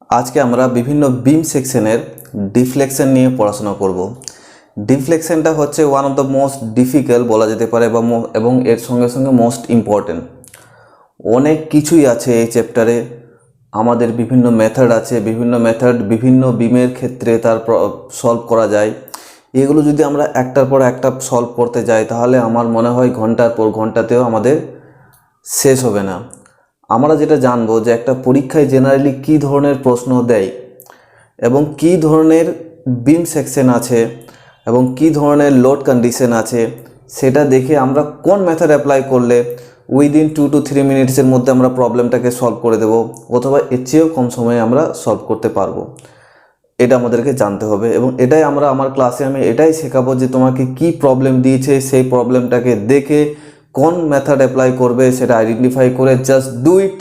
আজকে আমরা বিভিন্ন বিম সেকশনের ডিফ্লেকশন নিয়ে পড়াশোনা করব। ডিফ্লেকশনটা হচ্ছে one of the most difficult বলা যেতে পারে এবং এর সঙ্গে সঙ্গে মোস্ট ইম্পর্টেন্ট। অনেক কিছুই আছে এই চ্যাপ্টারে, আমাদের বিভিন্ন মেথড আছে, বিভিন্ন বিমের ক্ষেত্রে তার সলভ করা যায়। এগুলো যদি আমরা একটার পর একটা সলভ করতে যাই তাহলে আমার মনে হয় ঘন্টার পর ঘন্টাতেও আমাদের শেষ হবে না। আমরা যেটা জানবো যে একটা পরীক্ষায় জেনারেলি কী ধরনের প্রশ্ন দেয় এবং কী ধরনের বিম সেকশন আছে এবং কী ধরনের লোড কন্ডিশন আছে, সেটা দেখে আমরা কোন মেথড অ্যাপ্লাই করলে উইদিন 2 to 3 মিনিটসের মধ্যে আমরা প্রবলেমটাকে সলভ করে দেব অথবা এর চেয়েও কম সময়ে আমরা সলভ করতে পারবো, এটা আমাদেরকে জানতে হবে। এবং এটাই আমার ক্লাসে আমি এটাই শেখাবো যে তোমাকে কি প্রবলেম দিয়েছে সেই প্রবলেমটাকে দেখে কোন মেথড অ্যাপ্লাই করবে সেটা আইডেন্টিফাই করে just do it,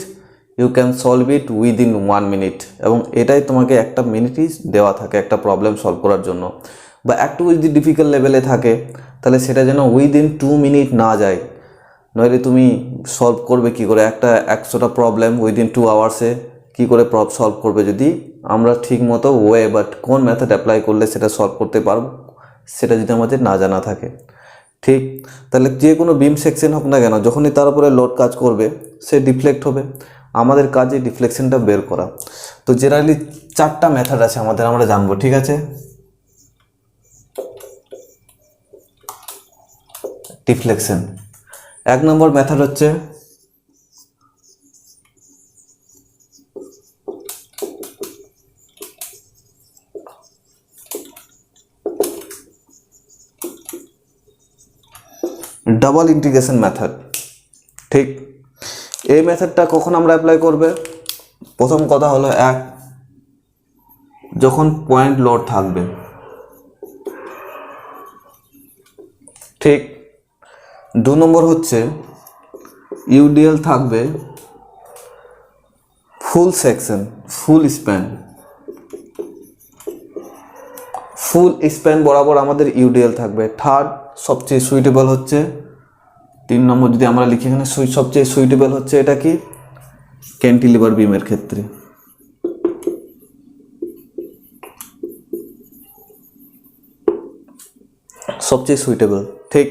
you can solve it within 1 minute. এবং এটাই তোমাকে একটা মিনিটই দেওয়া থাকে একটা প্রবলেম সলভ করার জন্য, বা একটু যদি ডিফিকাল্ট লেভেলে থাকে তাহলে সেটা যেন উইদিন 2 মিনিট না যায়, নইলে তুমি সলভ করবে কি করে একটা 100টা প্রবলেম উইদিন 2 আওয়ার্সে কি করে সলভ করবে যদি আমরা ঠিক মতো বাট কোন মেথড অ্যাপ্লাই করলে সেটা সলভ করতে পারবো সেটা যদি আমাদের না জানা থাকে। ঠিক, তাহলে যে কোনো বিম সেকশন হোক না কেন যখনই তার উপরে লোড কাজ করবে সে ডিফ্লেক্ট হবে। আমাদের কাজে ডিফ্লেকশনটা বের করা। তো জেনারেলি 4টা মেথড আছে আমরা জানবো, ঠিক আছে। ডিফ্লেকশন 1 নম্বর মেথড হচ্ছে ডাবল ইন্টিগ্রেশন মেথড। ঠিক, এই মেথডটা কখন আমরা অ্যাপ্লাই করবে? প্রথম কথা হলো যখন পয়েন্ট লোড থাকবে। ঠিক, 2 নম্বর হচ্ছে ইউডিএল থাকবে ফুল সেকশন, ফুল স্প্যান বরাবর আমাদের ইউডিএল থাকবে। থার্ড সবচেয়ে সুইটেবল হচ্ছে 3 নম্বর, যদি আমরা লিখি এখানে সবচেয়ে সুইটেবল হচ্ছে এটা কি ক্যান্টিলিভার বিমের ক্ষেত্রে। সবচেয়ে সুইটেবল। ঠিক,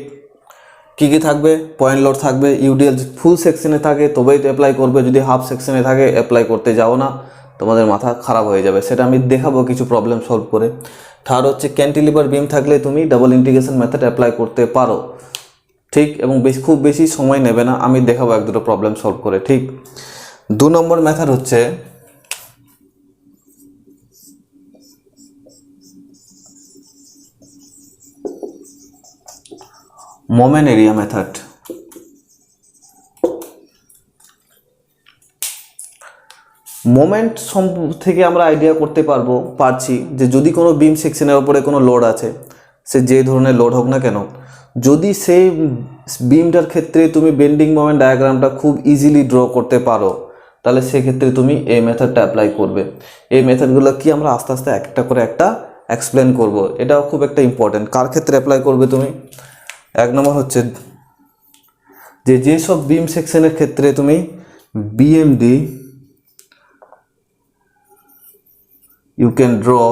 কি থাকবে? পয়েন্ট লোড থাকবে, ইউডিএল ফুল সেকশনে থাকে তবেই তো অ্যাপ্লাই করবে, যদি হাফ সেকশনে থাকে অ্যাপ্লাই করতে যাও না, তোমাদের মাথা খারাপ হয়ে যাবে। সেটা আমি দেখাবো কিছু প্রবলেম সলভ করে। থার্ড হচ্ছে ক্যান্টিলিভার বিম থাকলে তুমি ডাবল ইন্টিগ্রেশন মেথড অ্যাপ্লাই করতে পারো। ঠিক, এবং খুব বেশি সময় নেবে না, আমি দেখাবো 1-2টো প্রবলেম সলভ করে। ঠিক, 2 নম্বর মেথড হচ্ছে মোমেন্ট এরিয়া মেথড। মোমেন্ট থেকে আমরা আইডিয়া করতে পারছি যে যদি কোনো বিম সেকশনের উপরে কোনো লোড আছে, সে যে ধরনের লোড হোক না কেন, যদি সেই বিমটার ক্ষেত্রে তুমি বেন্ডিং মোমেন্ট ডায়াগ্রামটা খুব ইজিলি ড্র করতে পারো তাহলে সেক্ষেত্রে তুমি এই মেথডটা অ্যাপ্লাই করবে। এই মেথডগুলো কি আমরা আস্তে আস্তে একটা করে এক্সপ্লেন করব। এটাও খুব একটা ইম্পর্টেন্ট। কার ক্ষেত্রে অ্যাপ্লাই করবে তুমি? 1 নম্বর হচ্ছে যেসব বিম সেকশনের ক্ষেত্রে তুমি BMD you can draw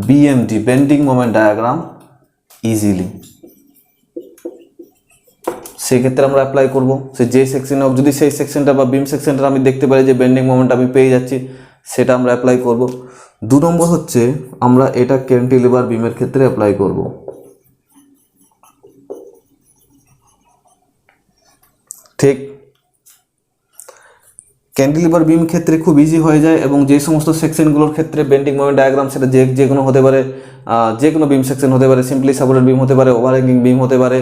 BMD bending moment diagram easily, সেক্ষেত্রে আমরা অ্যাপ্লাই করব। যে সেকশনে হোক, যদি সেই সেকশনটা বা বিম সেকশনটা আমি দেখতে পারি যে বেন্ডিং মোমেন্ট আমি পেয়ে যাচ্ছি, সেটা আমরা অ্যাপ্লাই করব। 2 নম্বর হচ্ছে আমরা এটা ক্যান্টিলিভার বিমের ক্ষেত্রে অ্যাপ্লাই করব। ঠিক, ক্যান্টিলিভার বিম ক্ষেত্রে খুব ইজি হয়ে যায় এবং যে সমস্ত সেকশনগুলোর ক্ষেত্রে বেন্ডিং মোমেন্ট ডায়াগ্রাম সেটা যে কোনো হতে পারে, যে কোনো বিম সেকশন হতে পারে, সিম্পলি সাপোর্টেড বিম হতে পারে, ওভারহ্যাঙ্গিং বিম হতে পারে,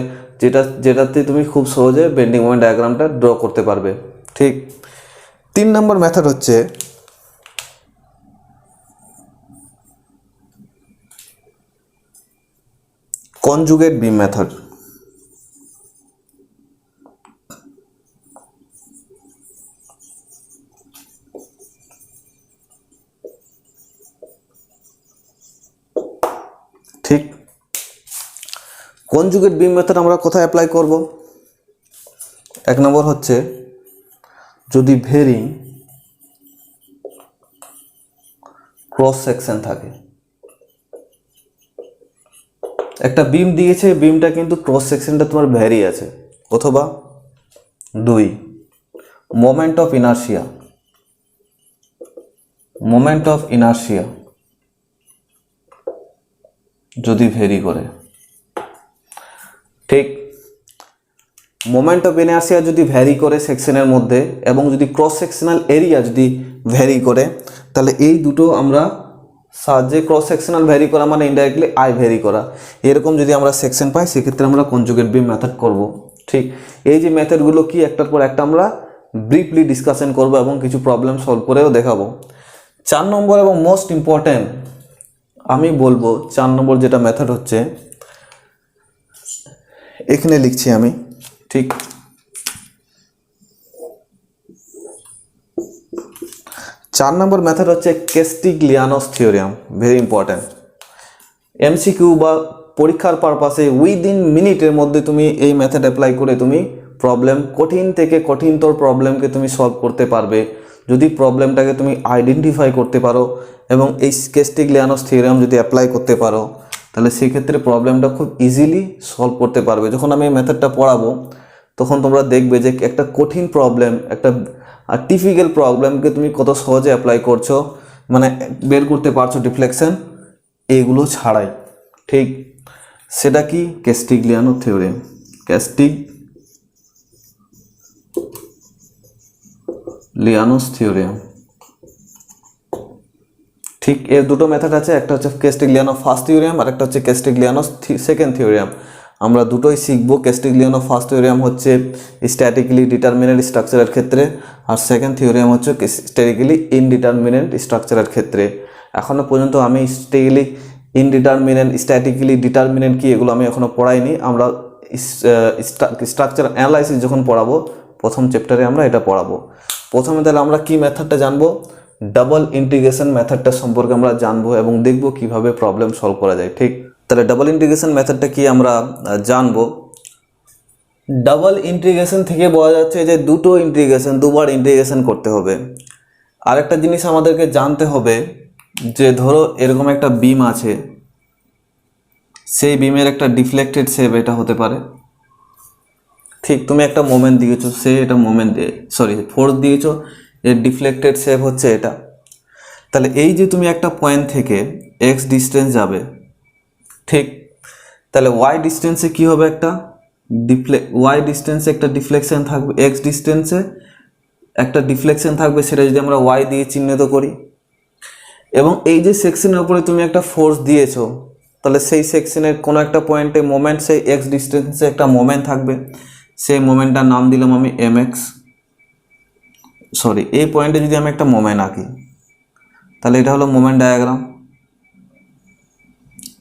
যেটাতে তুমি খুব সহজে বেন্ডিং মোমেন্ট ডায়াগ্রামটা ড্র করতে পারবে। ঠিক, 3 নম্বর মেথড হচ্ছে কনজুগেট বিম মেথড। ঠিক, কনজুগেট বিম মেথড আমরা কোথায় অ্যাপ্লাই করব? 1 নম্বর হচ্ছে যদি ভেরিং ক্রস সেকশন থাকে। একটা বিম দিয়েছে, বিমটা কিন্তু ক্রস সেকশনটা তোমার ভ্যারি আছে। অথবা 2 moment of inertia, moment of inertia যদি ভ্যারি করে, ঠিক মোমেন্ট অফ ইনার্শিয়া যদি ভ্যারি করে সেকশনের মধ্যে এবং যদি ক্রস সেকশনাল এরিয়া যদি ভ্যারি করে, তাহলে এই দুটো আমরা সাহায্যে, ক্রস সেকশনাল ভ্যারি করা মানে ইনডাইরেক্টলি আই ভ্যারি করা, এরকম যদি আমরা সেকশন পাই সেক্ষেত্রে আমরা কনজুগেট বিম মেথড করব। ঠিক এই যে মেথডগুলো কি একটার পর একটা আমরা ব্রিফলি ডিসকাশন করব এবং কিছু প্রবলেম সলভ করেও দেখাবো। 4 নম্বর এবং মোস্ট ইম্পর্ট্যান্ট আমি বলবো, 4 নম্বর যেটা মেথড হচ্ছে, এখানে লিখছি আমি, ঠিক 4 নম্বর মেথড হচ্ছে ক্যাস্টিগ্লিয়ানোস থিওরেম। ভেরি ইম্পর্ট্যান্ট, এমসিকিউ বা পরীক্ষার পারপাসে উইদিন মিনিটের মধ্যে তুমি এই মেথড অ্যাপ্লাই করে তুমি প্রবলেম, কঠিন থেকে কঠিনতর প্রবলেমকে তুমি সলভ করতে পারবে যদি প্রবলেমটাকে তুমি আইডেন্টিফাই করতে পারো এবং এই ক্যাস্টিগ্লিয়ানোস থিওরেম যদি অ্যাপ্লাই করতে পারো, তাহলে সেক্ষেত্রে প্রবলেমটা খুব ইজিলি সলভ করতে পারবে। যখন আমি এই মেথডটা পড়াবো তখন তোমরা দেখবে যে একটা কঠিন প্রবলেম, একটা টিপিক্যাল প্রবলেমকে তুমি কত সহজে অ্যাপ্লাই করছো, মানে বের করতে পারছো ডিফ্লেকশন এগুলো ছাড়াই। ঠিক সেটা কি ক্যাস্টিগ্লিয়ানো থিওরেম, ক্যাস্টিগ্লিয়ানোস থিওরেম। ঠিক এর দুটো মেথড আছে, একটা হচ্ছে ক্যাস্টিগ্লিয়ানো ফার্স্ট থিওরেম আর একটা হচ্ছে ক্যাস্টিগ্লিয়ানোস সেকেন্ড থিওরেম। আমরা দুটোই শিখবো। ক্যাস্টিগ্লিয়ানো ফার্স্ট থিওরেম হচ্ছে স্ট্যাটিক্যালি ডিটারমিনেন্ট স্ট্রাকচারের ক্ষেত্রে, আর সেকেন্ড থিওরেম হচ্ছে স্ট্যাটিক্যালি ইনডিটারমিনেন্ট স্ট্রাকচারের ক্ষেত্রে। এখনও পর্যন্ত আমি স্ট্যাটিক্যালি ইনডিটারমিনেন্ট, স্ট্যাটিক্যালি ডিটারমিনেন্ট কি এগুলো আমি এখনও পড়াইনি। আমরা স্ট্রাকচার অ্যানালাইসিস যখন পড়াবো প্রথম চ্যাপ্টারে আমরা এটা পড়াবো। প্রথমে তাহলে আমরা কি মেথডটা জানবো, ডাবল ইন্টিগ্রেশন মেথডটা সম্পর্কে আমরা জানবো এবং দেখবো কিভাবে প্রবলেম সলভ করা যায়। ঠিক তাহলে ডাবল ইন্টিগ্রেশন মেথডটা কি আমরা জানবো। ডাবল ইন্টিগ্রেশন থেকে বোঝা যাচ্ছে যে দুটো ইন্টিগ্রেশন, দুবার ইন্টিগ্রেশন করতে হবে। আরেকটা জিনিস আমাদেরকে জানতে হবে যে ধরো এরকম একটা বিম আছে, সেই বিমের একটা ডিফ্লেক্টেড শেপ এটা হতে পারে। ঠিক তুমি একটা মোমেন্ট দিয়েছো, সে এটা মোমেন্ট ফোর্স দিয়েছো, এর ডিফ্লেক্টেড শেপ হচ্ছে এটা। তাহলে এই যে তুমি একটা পয়েন্ট থেকে এক্স ডিস্টেন্স যাবে, ঠিক তাহলে ওয়াই ডিস্টেন্সে কি হবে, একটা ওয়াই ডিস্টেন্সে একটা ডিফ্লেকশন থাকবে, এক্স ডিস্টেন্সে একটা ডিফ্লেকশন থাকবে, সেটা যদি আমরা ওয়াই দিয়ে চিহ্নিত করি। এবং এই যে সেকশনের উপরে তুমি একটা ফোর্স দিয়েছো, তাহলে সেই সেকশনের কোনো একটা পয়েন্টে মোমেন্ট, সেই এক্স ডিস্টেন্সে একটা মোমেন্ট থাকবে, সেই মোমেন্টটার নাম দিলাম আমি এম এক্স। এই পয়েন্টে যদি আমি একটা মোমেন্ট আঁকি তাহলে এটা হলো মোমেন্ট ডায়াগ্রাম।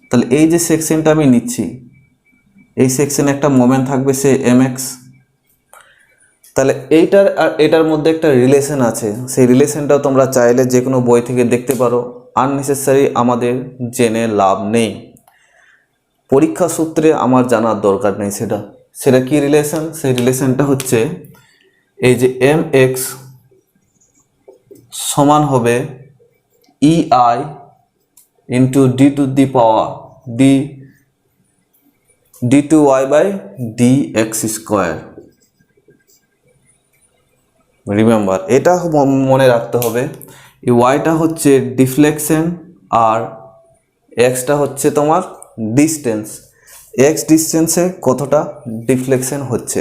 তাহলে এই যে সেকশনটা আমি নিচ্ছি, এই সেকশনে একটা মোমেন্ট থাকবে, সে এম এক্স। তাহলে এইটার আর এটার মধ্যে একটা রিলেশন আছে, সেই রিলেশনটাও তোমরা চাইলে যে কোনো বই থেকে দেখতে পারো, আননেসেসারি আমাদের জেনে লাভ নেই, পরীক্ষা সূত্রে আমার জানার দরকার নেই। সেটা কি রিলেশন, সেই রিলেশনটা হচ্ছে এই যে এম এক্স সমান হবে E I into D to the power D two Y by D X square. Remember, এটা মনে রাখতে হবে, এই ওয়াইটা হচ্ছে ডিফ্লেকশন আর এক্সটা হচ্ছে তোমার ডিস্টেন্স, এক্স ডিস্টেন্সে কতটা ডিফ্লেকশন হচ্ছে।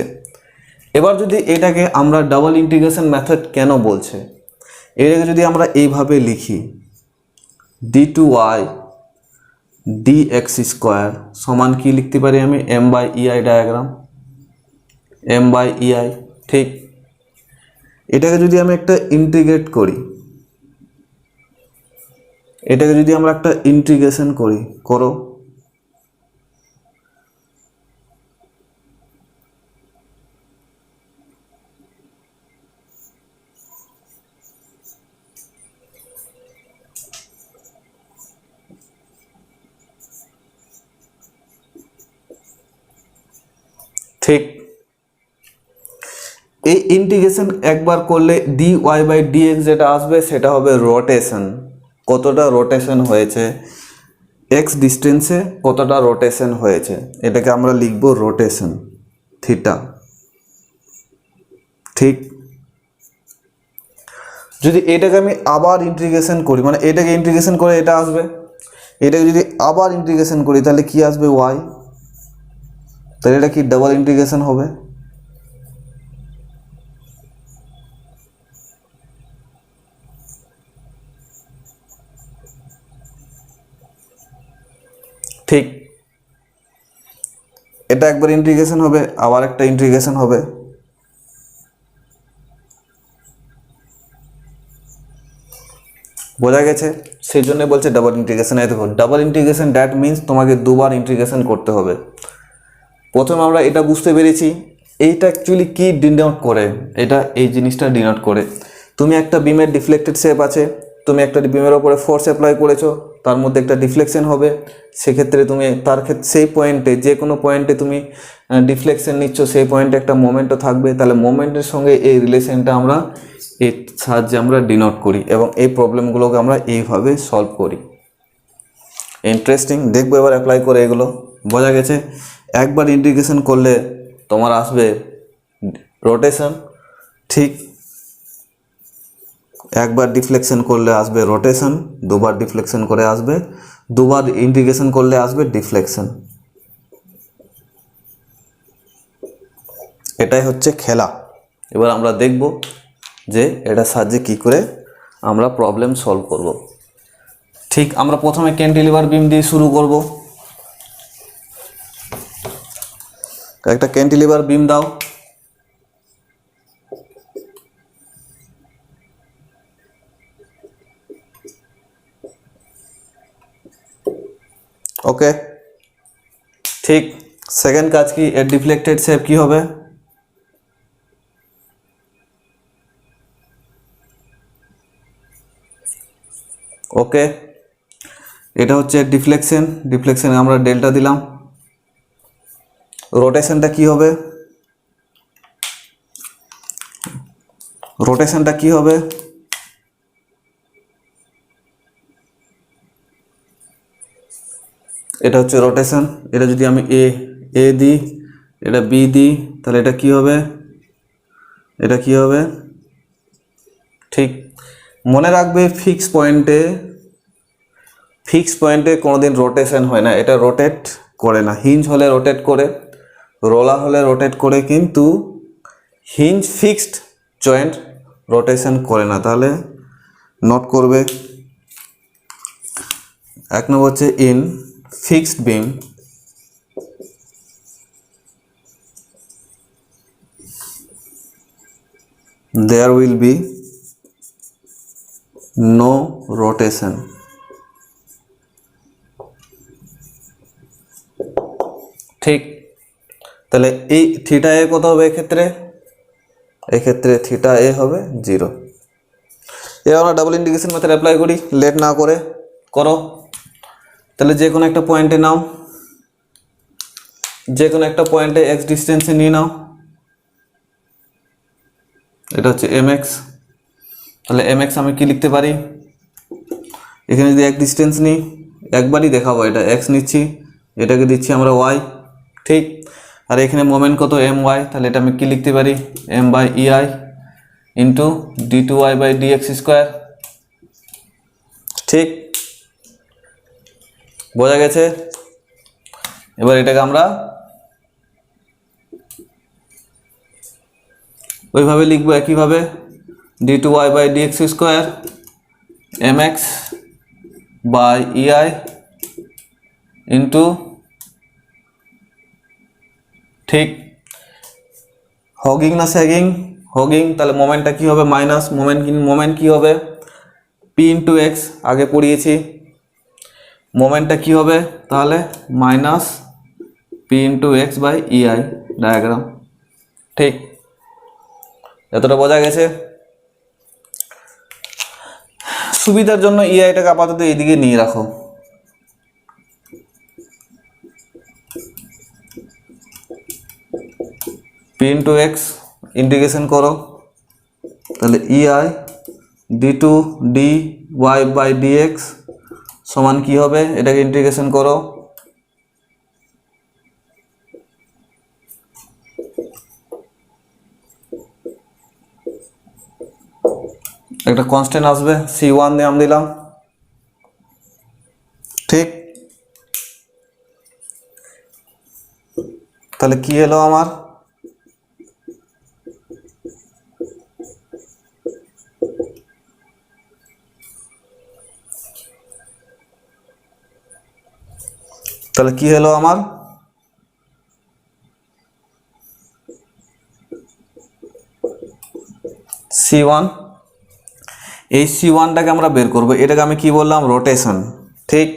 এবার যদি এটাকে আমরা ডাবল ইন্টিগ্রেশন মেথড কেন বলছে, এটাকে যদি আমরা এইভাবে লিখি, D two Y D X square সমান কি লিখতে পারি আমি, M by EI diagram, M by EI. ঠিক এটাকে যদি আমি একটা ইন্টিগ্রেট করি, এটাকে যদি আমরা একটা ইন্টিগ্রেশন করো, ঠিক এই ইন্টিগ্রেশন একবার করলে D Y by D X যেটা আসবে সেটা হবে রোটেশন, কতটা রোটেশন হয়েছে, এক্স ডিস্টেন্সে কতটা রোটেশন হয়েছে, এটাকে আমরা লিখব রোটেশন থিটা। ঠিক, যদি এটাকে আমি আবার ইন্টিগ্রেশন করি, মানে এটাকে ইন্টিগ্রেশন করে এটা আসবে, এটাকে যদি আবার ইন্টিগ্রেশন করি তাহলে কি আসবে, ওয়াই। তাহলে এটা কি ডাবল ইন্টিগ্রেশন হবে। ঠিক, এটা একবার ইন্টিগ্রেশন হবে, আবার একটা ইন্টিগ্রেশন হবে। বোঝা গেছে, সেই জন্য বলছে ডাবল ইন্টিগ্রেশন। এই দেখো ডাবল ইন্টিগ্রেশন দ্যাট মিন্স তোমাকে দুবার ইন্টিগ্রেশন করতে হবে। প্রথমে আমরা এটা বুঝতে পেরেছি এইটা অ্যাকচুয়ালি কি ডিনোট করে, এটা এই জিনিসটা ডিনোট করে। তুমি একটা বিমের ডিফ্লেক্টেড শেপ আছে, তুমি একটা বিমের ওপরে ফোর্স অ্যাপ্লাই করেছো, তার মধ্যে একটা ডিফ্লেকশন হবে, সেক্ষেত্রে তুমি তার ক্ষেত্রে সেই পয়েন্টে, যে কোনো পয়েন্টে তুমি ডিফ্লেকশন নিচ্ছ, সেই পয়েন্টে একটা মোমেন্টও থাকবে। তাহলে মোমেন্টের সঙ্গে এই রিলেশনটা আমরা এর সাহায্যে আমরা ডিনোট করি এবং এই প্রবলেমগুলোকে আমরা এইভাবে সলভ করি। ইন্টারেস্টিং, দেখবো এবার অ্যাপ্লাই করে এগুলো। বোঝা গেছে, একবার ইন্টিগ্রেশন করলে তোমার আসবে রোটেশন, ঠিক, একবার ডিফ্লেকশন করলে আসবে রোটেশন, দুবার ডিফ্লেকশন করে আসবে, দুবার ইন্টিগ্রেশন করলে আসবে ডিফ্লেকশন। এটাই হচ্ছে খেলা। এবার আমরা দেখব যে এটা সাহায্যে কী করে আমরা প্রবলেম সলভ করব। ঠিক, আমরা প্রথমে ক্যান্টিলিভার বিম দিয়ে শুরু করব। একটা ক্যান্টিলিভার বিম দাও। ওকে, ঠিক, সেকেন্ড কাজ কি, এর ডিফ্লেক্টেড শেপ কি হবে, ওকে, এটা হচ্ছে ডিফ্লেকশন, ডিফ্লেকশনে আমরা ডেল্টা দিলাম। রোটেশনটা কি হবে, রোটেশনটা কি হবে, এটা হচ্ছে রোটেশন। এটা যদি আমি এ দিই, এটা বি দিই, তাহলে এটা কি হবে, এটা কি হবে। ঠিক, মনে রাখবে ফিক্স পয়েন্টে কোনোদিন রোটেশন হয় না, এটা রোটেট করে না। হিঞ্জ হলে রোটেট করে, রোলার হলে রোটেট করে, কিন্তু হিঞ্জ ফিক্সড জয়েন্ট রোটেশন করে না। তাহলে নোট করবে, এক নম্বর হচ্ছে in fixed beam there will be no rotation. ঠিক, তাহলে এই থিটা এ কত হবে এক্ষেত্রে থিটা এ হবে 0। এবার আমরা ডাবল ইন্টিগ্রেশন মেথড অ্যাপ্লাই করি, লেট না করে করো। তাহলে যে কোনো একটা পয়েন্টে নাও, যে কোনো একটা পয়েন্টে এক্স ডিস্টেন্সে নিয়ে নাও, এটা হচ্ছে mx। তাহলে mx আমি কি লিখতে পারি, এখানে যদি এক ডিস্টেন্স নিই, একবারই দেখাবো, এটা x নিচ্ছি, এটাকে দিচ্ছি আমরা y। ঠিক, আর এখানে মোমেন্ট কত my, তাহলে এটা আমি কি লিখতে পারি, m/ei ইন্টু d2y/dx²। ঠিক, বোঝা গেছে। এবার এটাকে আমরা ওইভাবে লিখবো, একইভাবে d2y/dx² mx/ei ইন্টু, ঠিক, হগিং না স্যাগিং, হগিং, তাহলে মোমেন্টটা কি হবে, মাইনাস মোমেন্ট কি হবে, p ইন্টু এক্স, আগে পড়িয়েছি, মোমেন্টটা কি হবে তাহলে minus p into x/ei diagram. ঠিক, এতটা বোঝা গেছে। সুবিধার জন্য ইআইটাকে আপাতত এইদিকে নিয়ে রাখো। p ইন্টু এক্স ইন্টিগ্রেশন করো, তাহলে ei d2 dy by dx সমান কি হবে, এটাকে ইন্টিগ্রেশন করো, একটা কনস্ট্যান্ট আসবে c1 নাম দিলাম, ঠিক। তাহলে কি এলো আমার, তাহলে কি হলো আমার, c1। এই c1টাকে আমরা বের করব, এটাকে আমি কি বললাম, রোটেশন, ঠিক।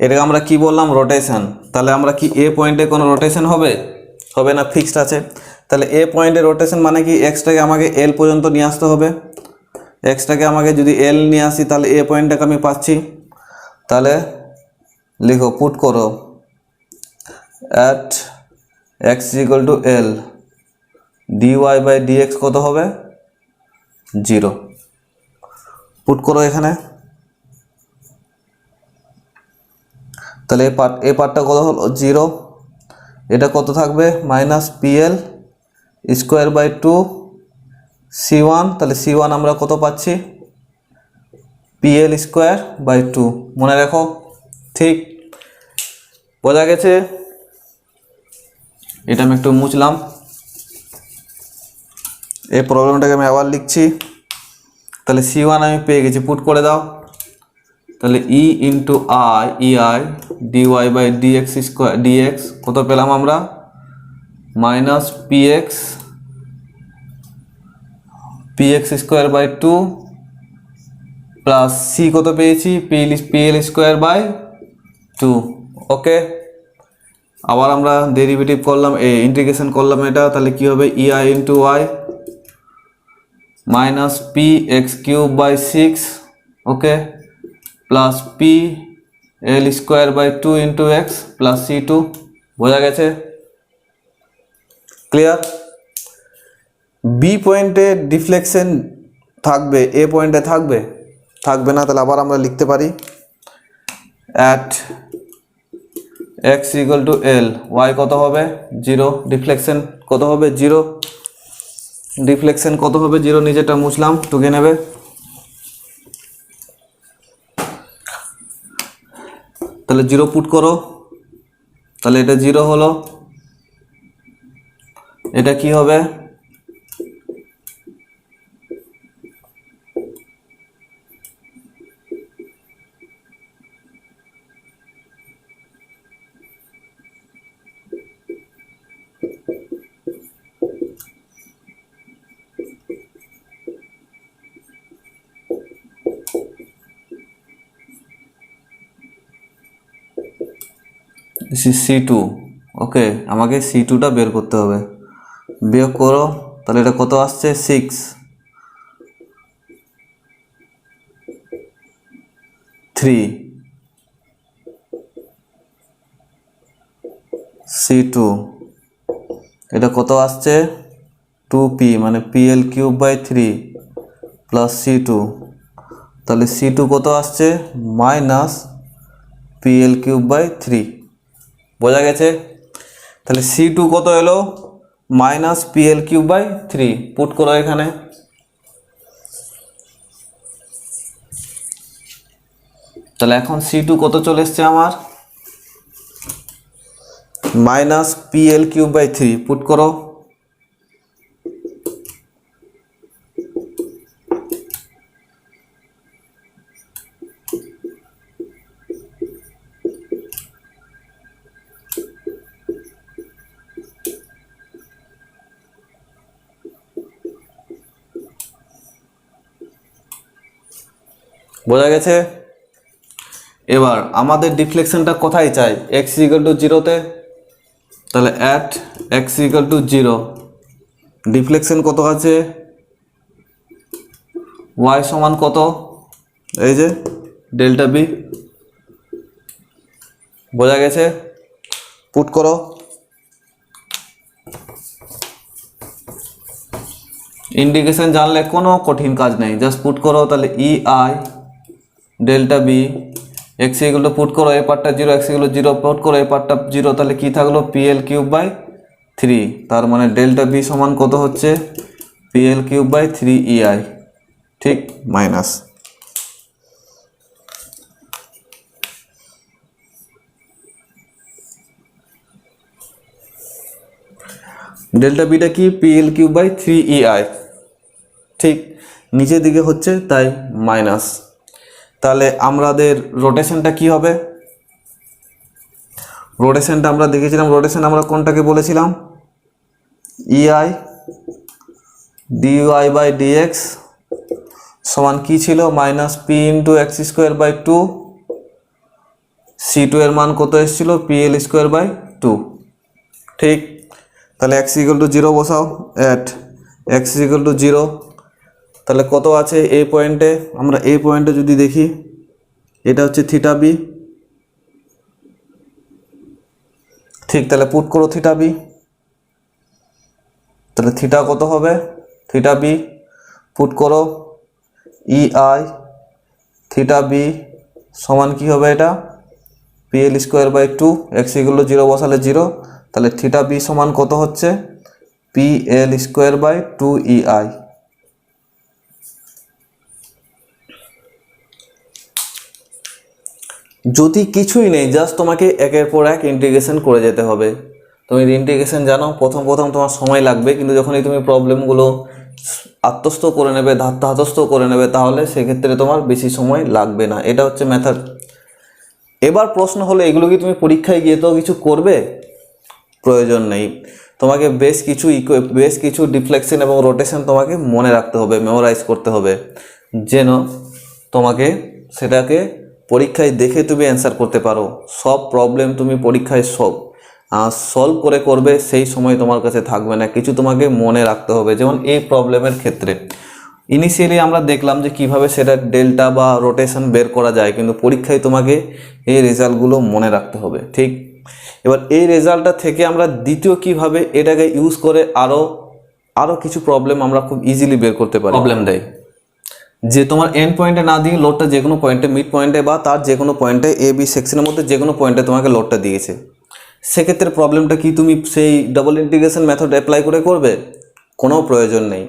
এটাকে আমরা কি বললাম, রোটেশন। তাহলে আমরা কি এ পয়েন্টে কোনো রোটেশন হবে, হবে না, ফিক্সড আছে। তাহলে এ পয়েন্টে রোটেশন মানে কি, এক্সটাকে আমাকে এল পর্যন্ত নিয়ে আসতে হবে, এক্সটাকে আমাকে যদি এল নিয়ে আসি তাহলে এ পয়েন্টটাকে আমি পাচ্ছি। তাহলে লিখো, পুট করো at X equal to L D Y by D X কত হবে, 0। পুট করো এখানে, তাহলে এ পার্টটা কত হলো, 0। এটা কত থাকবে, minus PL square by 2 c1। তাহলে c1 আমরা কত পাচ্ছি, পিএল স্কোয়ার বাই 2, মনে রাখো, ঠিক। বোঝা গেছে। এটা আমি একটু মুছলাম, এই প্রবলেমটাকে আমি আবার লিখছি। তাহলে c1 আমি পেয়ে গেছি, পুট করে দাও। তাহলে E into I EI DY by dx square DX কত পেলাম আমরা, minus PX square by 2 plus C কত পেয়েছি, পিএল স্কোয়ার বাই 2। ওকে, আবার আমরা ডেরিভেটিভ করলাম, ইন্টিগ্রেশন করলাম এটা, তাহলে কি হবে, EI into Y minus P X cube by 6, okay, plus P L square by 2 into x plus c2। বোঝা গেছে, ক্লিয়ার। বি পয়েন্টে ডিফ্লেকশন থাকবে, এ পয়েন্টে থাকবে, থাকবে না। তাহলে আবার আমরা লিখতে পারি at X equal to L Y কত হবে, 0, ডিফ্লেকশন কত হবে, 0, ডিফ্লেকশন কত হবে, 0, নিজেটা মুছলাম, টুকে নেবে। তাহলে 0 পুট করো, তাহলে এটা 0 হলো, এটা কি হবে, c2। ওকে, আমাকে c2টা বের করতে হবে, বিয়োগ করো, তাহলে এটা কত আসছে, 6, 3 c2, এটা কত আসছে, 2p মানে PL cube by 3 plus c2। তাহলে c2 কত আসছে, মাইনাস পিএল কিউব বাই 3। বোঝা গেছে। তাহলে c2 কত এলো, minus PL cube by 3, put করো এখানে। তাহলে এখন c2 কত চলে এসছে আমার, minus PL cube by 3, put করো। বোঝা গেছে। এবার আমাদের ডিফ্লেকশনটা কোথায় চাই, এক্স ইকুয়াল টু 0-তে। তাহলে at X equal to 0 deflection কত আছে, ওয়াই সমান কত, এই যে ডেল্টা বি। বোঝা গেছে, পুট করো। ইন্ডিকেশন জানলে কোনো কঠিন কাজ নেই, জাস্ট পুট করো। তাহলে E I delta B X equal to put করো এ পার্টটা 0, এক্স ইকুয়াল টু 0 পুট করো এ পার্টটা 0, তাহলে কি থাকলো পিএল কিউব বাই 3। তার মানে ডেল্টা বি সমান কত হচ্ছে পিএল কিউব বাই 3 ইআই, ঠিক, মাইনাস ডেল্টা বিটা কি পিএল কিউব বাই 3 ইআই, ঠিক, নিচের দিকে হচ্ছে তাই মাইনাস। তাহলে আমাদের রোটেশনটা কি হবে? রোটেশনটা আমরা দেখেছিলাম, রোটেশন আমরা কোনটাকে বলেছিলাম ইআই ডিওয়াই বাই ডিএক্স সমান কি ছিল minus P into X square by 2, C2 এর মান কত এসেছিল পিএল স্কোয়ার বাই 2, ঠিক। তাহলে এক্স ইকুয়াল টু 0 বসাও, অ্যাট এক্স ইকুয়াল টু 0, তাহলে কত আছে এই পয়েন্টে? আমরা এই পয়েন্টে যদি দেখি এটা হচ্ছে থিটা বি, ঠিক। তাহলে পুট করো থিটা বি, তাহলে থিটা কত হবে থিটা বি পুট করো ই আই থিটা বি সমান কি হবে এটা PL square by 2, X equal to 0 বসালে 0, তাহলে থিটা বি সমান কত হচ্ছে পিএল স্কোয়ার বাই 2 ইআই। যদি কিছুই নেই, জাস্ট তোমাকে একের পর এক ইন্টিগ্রেশন করে যেতে হবে। তুমি ইন্টিগ্রেশন জানো, প্রথম তোমার সময় লাগবে, কিন্তু যখনই তুমি প্রবলেমগুলো আত্মস্থ করে নেবে, ধাতস্থ করে নেবে, তাহলে সেক্ষেত্রে তোমার বেশি সময় লাগবে না। এটা হচ্ছে মেথড। এবার প্রশ্ন হলো এগুলো কি তুমি পরীক্ষায় গিয়ে তো কিছু করবে? প্রয়োজন নেই। তোমাকে বেশ কিছু ডিফ্লেকশন এবং রোটেশন তোমাকে মনে রাখতে হবে, মেমোরাইজ করতে হবে, যেন তোমাকে সেটাকে পরীক্ষায় দেখে তুমি অ্যান্সার করতে পারো। সব প্রবলেম তুমি পরীক্ষায় সলভ করে করবে সেই সময় তোমার কাছে থাকবে না, কিছু তোমাকে মনে রাখতে হবে। যেমন এই প্রবলেমের ক্ষেত্রে ইনিশিয়ালি আমরা দেখলাম যে কিভাবে সেটা ডেল্টা বা রোটেশন বের করা যায়, কিন্তু পরীক্ষায় তোমাকে এই রেজাল্টগুলো মনে রাখতে হবে, ঠিক। এবার এই রেজাল্টটা থেকে আমরা দ্বিতীয় কিভাবে এটাকে ইউজ করে আরও কিছু প্রবলেম আমরা খুব ইজিলি বের করতে পারি। প্রবলেম দেয় যে তোমার এন্ড পয়েন্টে না দিয়ে লোডটা যে কোনো পয়েন্টে, মিড পয়েন্টে বা তার যে কোনো পয়েন্টে এ বি সেকশনের মধ্যে যে কোনো পয়েন্টে তোমাকে লোডটা দিয়েছে, সেক্ষেত্রে প্রবলেমটা কি তুমি সেই ডাবল ইন্টিগ্রেশন মেথড অ্যাপ্লাই করে করবে? কোনো প্রয়োজন নেই।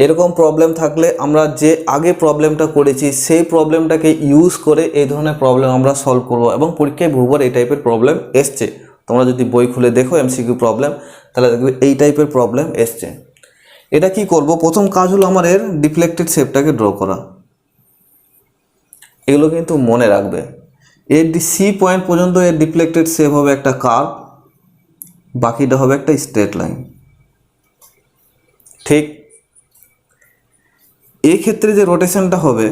এরকম প্রবলেম থাকলে আমরা যে আগে প্রবলেমটা করেছি সেই প্রবলেমটাকে ইউজ করে এই ধরনের প্রবলেম আমরা সলভ করব, এবং পরীক্ষায় বহুবার এই টাইপের প্রবলেম এসছে। তোমরা যদি বই খুলে দেখো এমসিকিউ প্রবলেম, তাহলে দেখবে এই টাইপের প্রবলেম এসছে। এটা কি করব? প্রথম কাজ হলো আমার এর ডিফ্লেক্টেড শেপটাকে ড্র করা। এগুলো কিন্তু মনে রাখবে। এর সি পয়েন্ট পর্যন্ত এর ডিফ্লেক্টেড শেপ হবে একটা কার্ভ, বাকিটা হবে একটা স্ট্রেট লাইন, ঠিক। এই ক্ষেত্রে যে রোটেশনটা হবে,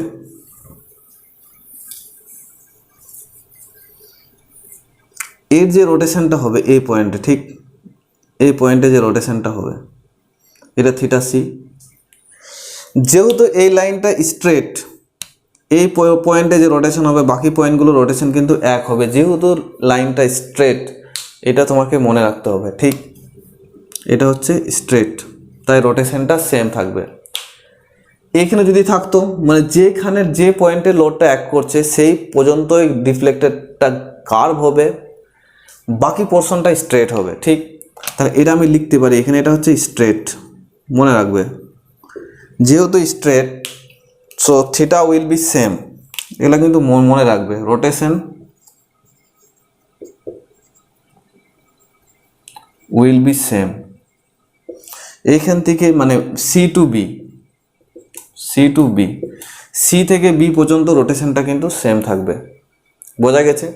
এর যে রোটেশনটা হবে এই পয়েন্টে, ঠিক, এই পয়েন্টে যে রোটেশনটা হবে এটা থিটা সি। যেহেতু এই লাইনটা স্ট্রেট, এই পয়েন্টে যে রোটেশন হবে বাকি পয়েন্টগুলো রোটেশন কিন্তু এক হবে, যেহেতু লাইনটা স্ট্রেট। এটা তোমাকে মনে রাখতে হবে, ঠিক। এটা হচ্ছে স্ট্রেট, তাই রোটেশনটা সেম থাকবে। এখানে যদি থাকতো মানে যেখানে যে পয়েন্টে লোডটা অ্যাক্ট করছে সেই পর্যন্তই ডিফ্লেক্টেডটা কার্ভ হবে, বাকি পোর্শনটা স্ট্রেট হবে, ঠিক। তাহলে এটা আমি লিখতে পারি এখানে এটা হচ্ছে স্ট্রেট, মনে রাখবে। যেহেতু straight, so theta will be same. এগুলো কিন্তু মনে রাখবে। Rotation will be same. এইখান থেকে মানে সি টু বি, সি থেকে বি পর্যন্ত রোটেশনটা কিন্তু সেম থাকবে। বোঝা গেছে?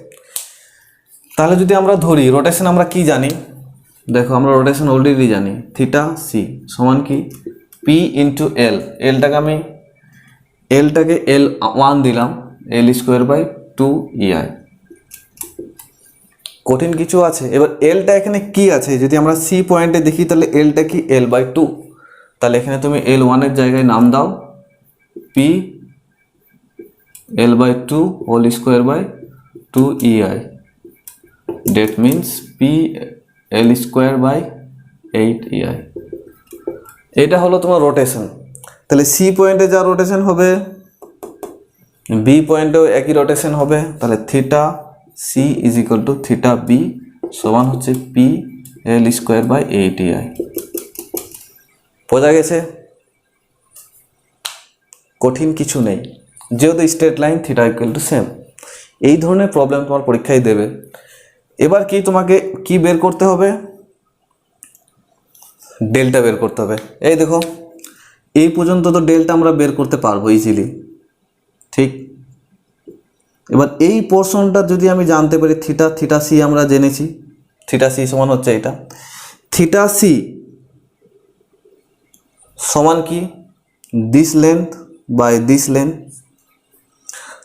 তাহলে যদি আমরা ধরি রোটেশন আমরা কি জানি, দেখো আমরা রোটেশন অলরেডি জানি, থিটা সি সমান কি পি ইন্টু এল। এলটাকে L1 দিলাম, এল স্কোয়ার বাই 2 ইআই। কঠিন কিছু আছে? এবার এলটা এখানে কি আছে যদি আমরা সি পয়েন্টে দেখি, তাহলে এলটা কি L/2। তাহলে এখানে তুমি L1 এর জায়গায় নাম দাও P L/2 whole square by 2 EI. That means P L square by 8 EI. এটা হলো তোমার রোটেশন। তাহলে সি পয়েন্টে যা রোটেশন হবে বি পয়েন্টেও একই রোটেশন হবে। তাহলে theta C is equal to theta B সমান হচ্ছে P L square by 8EI। বোঝা গেছে? কঠিন কিছু নেই, যেহেতু straight line theta equal to same. এই ধরনের প্রবলেম তোমার পরীক্ষায় দেবে। এবার কি তোমাকে কি বের করতে হবে? ডেল্টা বের করতে হবে। এই দেখো, এই পর্যন্ত তো ডেল্টা আমরা বের করতে পারবো ইজিলি, ঠিক? এবার এই পোর্শনটা যদি আমি জানতে পারি, থিটা থিটা সি আমরা জেনেছি, থিটা সি সমান হচ্ছে এটা, থিটা সি সমান কি this length by this length.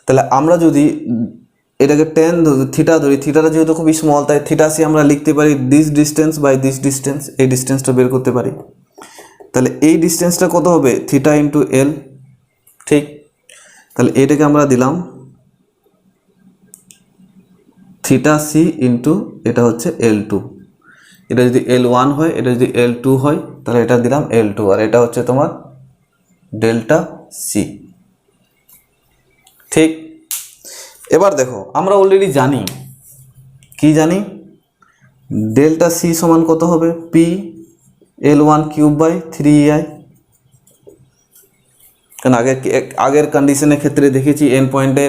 তাহলে আমরা যদি এটাকে টেন থিটা ধরি, থিটাটা যেহেতু খুবই স্মল, তাই থিটা সি আমরা লিখতে পারি this distance by this distance, এই ডিস্টেন্সটা বের করতে পারি। তাহলে এই ডিস্টেন্সটা কত হবে? থিটা ইন্টু এল, ঠিক? তাহলে এটাকে আমরা দিলাম থিটা সি ইন্টু এটা হচ্ছে L2। এটা যদি L1 হয়, এটা যদি L2 হয়, তাহলে এটা দিলাম L2, আর এটা হচ্ছে তোমার ডেল্টা সি, ঠিক? এবার দেখো, আমরা অলরেডি জানি, কি জানি? ডেল্টা সি সমান কত হবে? P L1 cube by 3EI। কারণ আগের কন্ডিশনের ক্ষেত্রে দেখেছি এন পয়েন্টে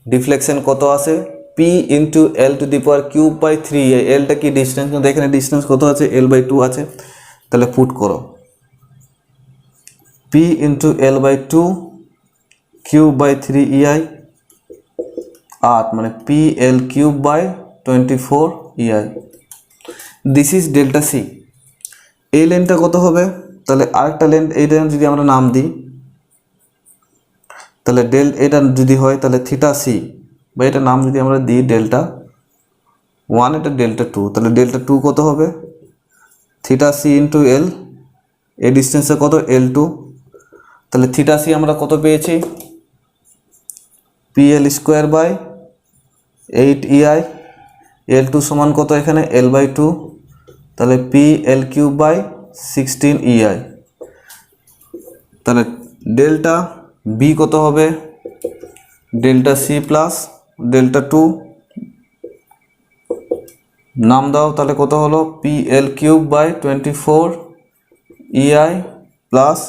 ডিফ্লেকশন কত আসে? P into L to the power cube by 3EI। এলটা কি ডিস্টেন্স, কিন্তু এখানে ডিস্টেন্স কত আছে? L/2 আছে। তাহলে পুট করো P into L/2 cube by 3EI, 8 মানে PL cube by 24EI। This is delta C. এই লেনটা কত হবে? তাহলে আরেকটা লেন, এই লেন যদি আমরা নাম দিই, তাহলে এটা যদি হয় তাহলে থিটা সি, বা এটা নাম যদি আমরা দিই ডেল্টা 1, এটা ডেল্টা 2, তাহলে ডেল্টা 2 কত হবে? থিটা সি ইন্টু এল, এই ডিস্টেন্সে কত? L2। তাহলে থিটা সি আমরা কত পেয়েছি? PL square by 8EI। L2 সমান কত এখানে? L/2, তাহলে PL কিউব বাই 16EI। তাহলে ডেল্টা বি কত হবে? ডেল্টা সি প্লাস ডেল্টা 2, নাম দাও, তাহলে কত হলো? PL cube by 24EI plus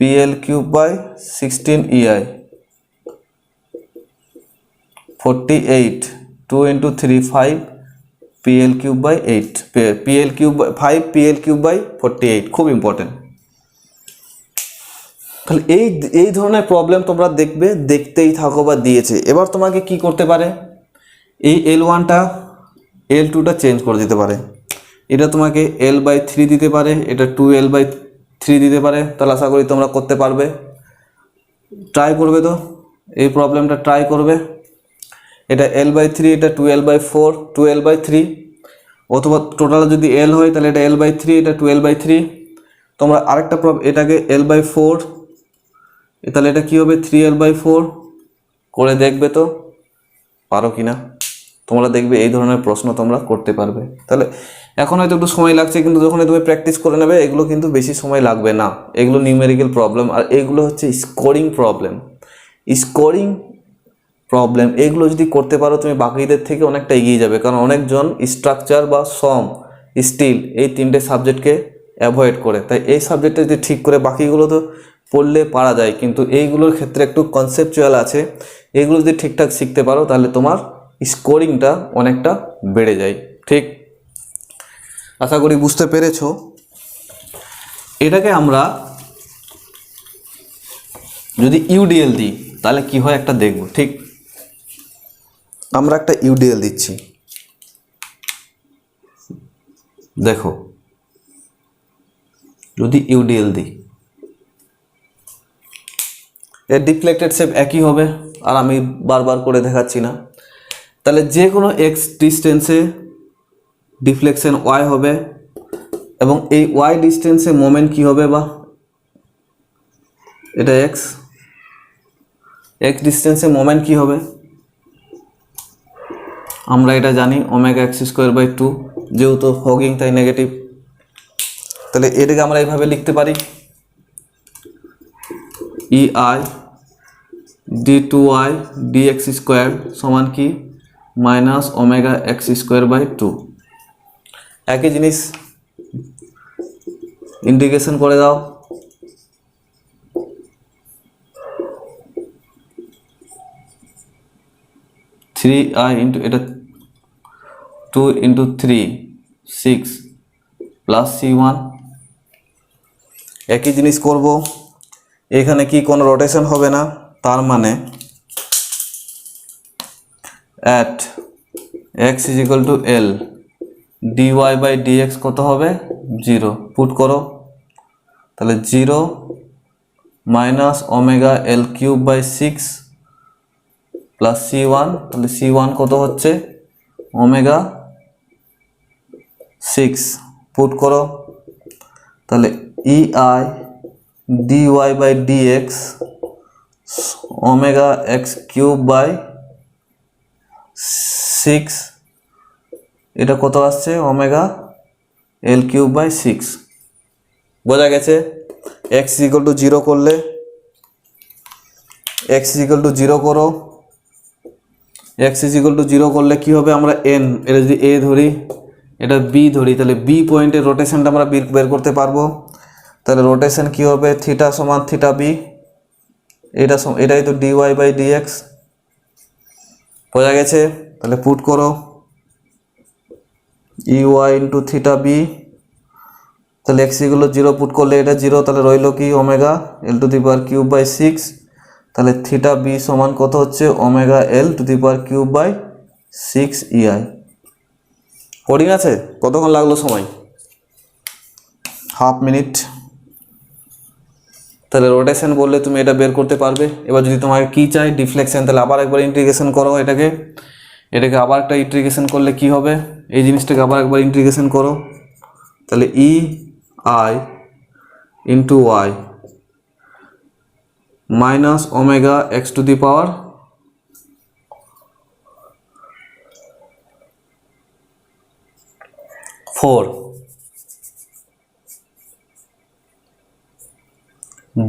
PL cube by 16EI, 48, 2 into 3 5, PL cube by 8, PL cube 5, PL cube by 48। খুব ইম্পর্টেন্ট। তাহলে এই ধরনের প্রবলেম তোমরা দেখতেই থাকো বা দিয়েছে। এবার তোমাকে কি করতে পারে? এই L1টা L2টা চেঞ্জ করে দিতে পারে। এটা তোমাকে L/3 দিতে পারে, এটা 2L/3 দিতে পারে। তাহলে আশা করি তোমরা করতে পারবে। ট্রাই করবে তো, এই প্রবলেমটা ট্রাই করবে। এটা L/3, এটা 2L/4, 2L/3, অথবা টোটাল যদি L হয় তাহলে এটা L/3, এটা 2L/3। তোমরা আরেকটা এটাকে L/4, তাহলে এটা কি হবে? 3L/4 করে দেখবে তো পারো কিনা। তোমরা দেখবে এই ধরনের প্রশ্ন তোমরা করতে পারবে। তাহলে এখন হয়তো একটু সময় লাগছে, কিন্তু যখন তুমি প্র্যাকটিস করে নেবে, এগুলো কিন্তু বেশি সময় লাগবে না। এগুলো নিউমেরিক্যাল প্রবলেম, আর এগুলো হচ্ছে স্কোরিং প্রবলেম। এগুলো যদি করতে পারো তুমি বাকিদের থেকে অনেকটা এগিয়ে যাবে। কারণ অনেকজন স্ট্রাকচার বা সম, স্টিল এই 3টে সাবজেক্টকে অ্যাভয়েড করে। তাই এই সাবজেক্টটা যদি ঠিক করে বাকিগুলো তো পড়লে পারা যায়, কিন্তু এইগুলোর ক্ষেত্রে একটু কনসেপচুয়াল আছে। এগুলো যদি ঠিকঠাক শিখতে পারো তাহলে তোমার স্কোরিংটা অনেকটা বেড়ে যায়, ঠিক? আশা করি বুঝতে পেরেছো। এটাকে আমরা যদি ইউডিএল দিই তাহলে কি হয় একটা দেখব, ঠিক? আমরা একটা ইউডিএল দিচ্ছি, দেখো যদি ইউডিএল দিই, এর ডিফ্লেক্টেড শেপ একই হবে, আর আমি বারবার করে দেখাচ্ছি না। তাহলে যে কোনো এক্স ডিস্টেন্সে ডিফ্লেকশন ওয়াই হবে, এবং এই ওয়াই ডিস্টেন্সে মোমেন্ট কি হবে? বা এটা এক্স ডিস্টেন্সে মোমেন্ট কি হবে? আমরা এটা জানি, ওমেগা x² বাই 2, যেহেতু ফগিং তাই নেগেটিভ। তাহলে এটাকে আমরা এইভাবে লিখতে পারি, EI d2y dx স্কোয়ার সমান কি minus omega x square by 2। একই জিনিস ইন্টিগ্রেশন করে দাও, থ্রি আই ইন্টু এটা 2 ইন্টু 3 6 প্লাস C1। একই জিনিস করব, এখানে কি কোনো রোটেশন হবে না, তার মানে at x is equal to L dy by dx কত হবে 0, পুট করো, তাহলে 0 minus omega L cube by 6 plus C1, তাহলে C1 কত হচ্ছে ওমেগা 6, পুট করো, তাহলে EI dy by dx omega x cube by 6, এটা কত আসছে ওমেগা L কিউব বাই 6। বোঝা গেছে? x ইকুয়াল টু 0 করলে x ইকুয়াল টু 0 করো, x ইকুয়াল টু 0 করলে কি হবে, আমরা n এটা যদি a ধরি এটা b ধরি, তাহলে b পয়েন্টের রোটেশনটা আমরা বের করতে পারবো। তাহলে রোটেশন কি হবে, থিটা সমান থিটা বি, এটাই তো dy বাই dx। বোঝা গেছে? তাহলে পুট করো EY ইন্টু থিটা বি, তাহলে x ইকুয়াল টু 0 পুট করলে এটা 0, তাহলে রইল কি omega L to the power cube by 6, তাহলে থিটা বি সমান কত হচ্ছে omega L to the power cube by 6 EI। Coding আছে? কতক্ষণ লাগলো সময়? Half minute. তাহলে রোটেশন বললে তুমি এটা বের করতে পারবে। এবার যদি তোমাকে কি চাই ডিফ্লেকশন, তাহলে আবার একবার ইন্টিগ্রেশন করো, এটাকে আবার একটা ইন্টিগ্রেশন করলে কি হবে, এই জিনিসটাকে আবার একবার ইন্টিগ্রেশন করো, তাহলে EI into Y minus omega x to the power 4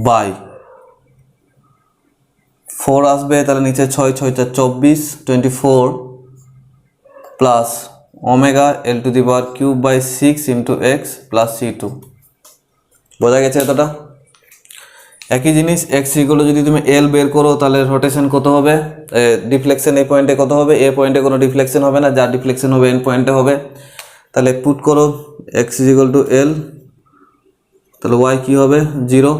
by 4 আসবে, তাহলে নিচে 6 6 4 24 24 plus omega L to the power cube by 6 into x plus C2। বোঝা গেছে এতটা? একই জিনিস x ইকুয়াল যদি তুমি L বের করো তাহলে রোটেশন কত হবে, ডিফ্লেকশন এই পয়েন্টে কত হবে, এ পয়েন্টে কোনো ডিফ্লেকশন হবে না, যা ডিফ্লেকশন হবে এন পয়েন্টে হবে। তাহলে পুট করো x ইকুয়াল টু L, তাহলে y কি হবে 0,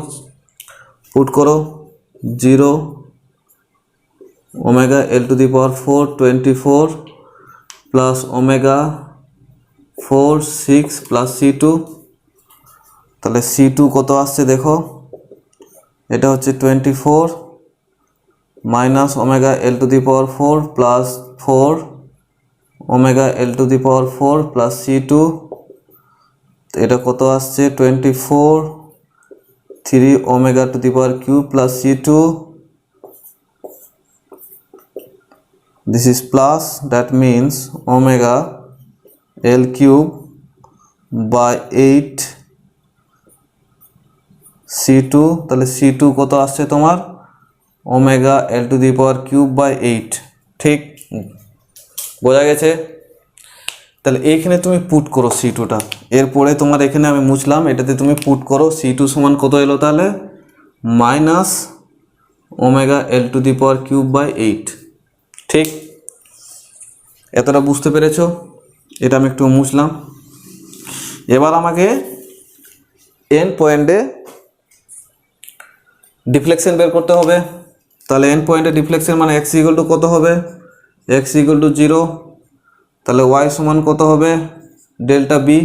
পুট করো 0 omega L to the power 4 24 plus omega 4 6 plus C2, তাহলে C2 কত আসছে দেখো, এটা হচ্ছে 24 minus omega L to the power 4 plus 4 omega L to the power 4 plus C2, এটা কত আসছে 24 3 omega to the power cube plus C2, this is plus, that means omega L cube by 8 C2, তাহলে C2 কত আসছে তোমার omega L to the power cube by 8। ঠিক বোঝা গেছে? তাহলে এইখানে তুমি পুট করো C2টা, এরপরে তোমার এখানে আমি মুছলাম, এটাতে তুমি পুট করো C2 সমান কত এলো, তাহলে minus omega L to the power cube by 8। ঠিক এতটা বুঝতে পেরেছো? এটা আমি একটু মুছলাম। এবার আমাকে এন পয়েন্টে ডিফ্লেকশন বের করতে হবে, তাহলে এন পয়েন্টে ডিফ্লেকশন মানে x ইকুয়াল টু কত হবে, x ইকুয়াল টু 0, তাহলে y সমান কত হবে ডেল্টা বি,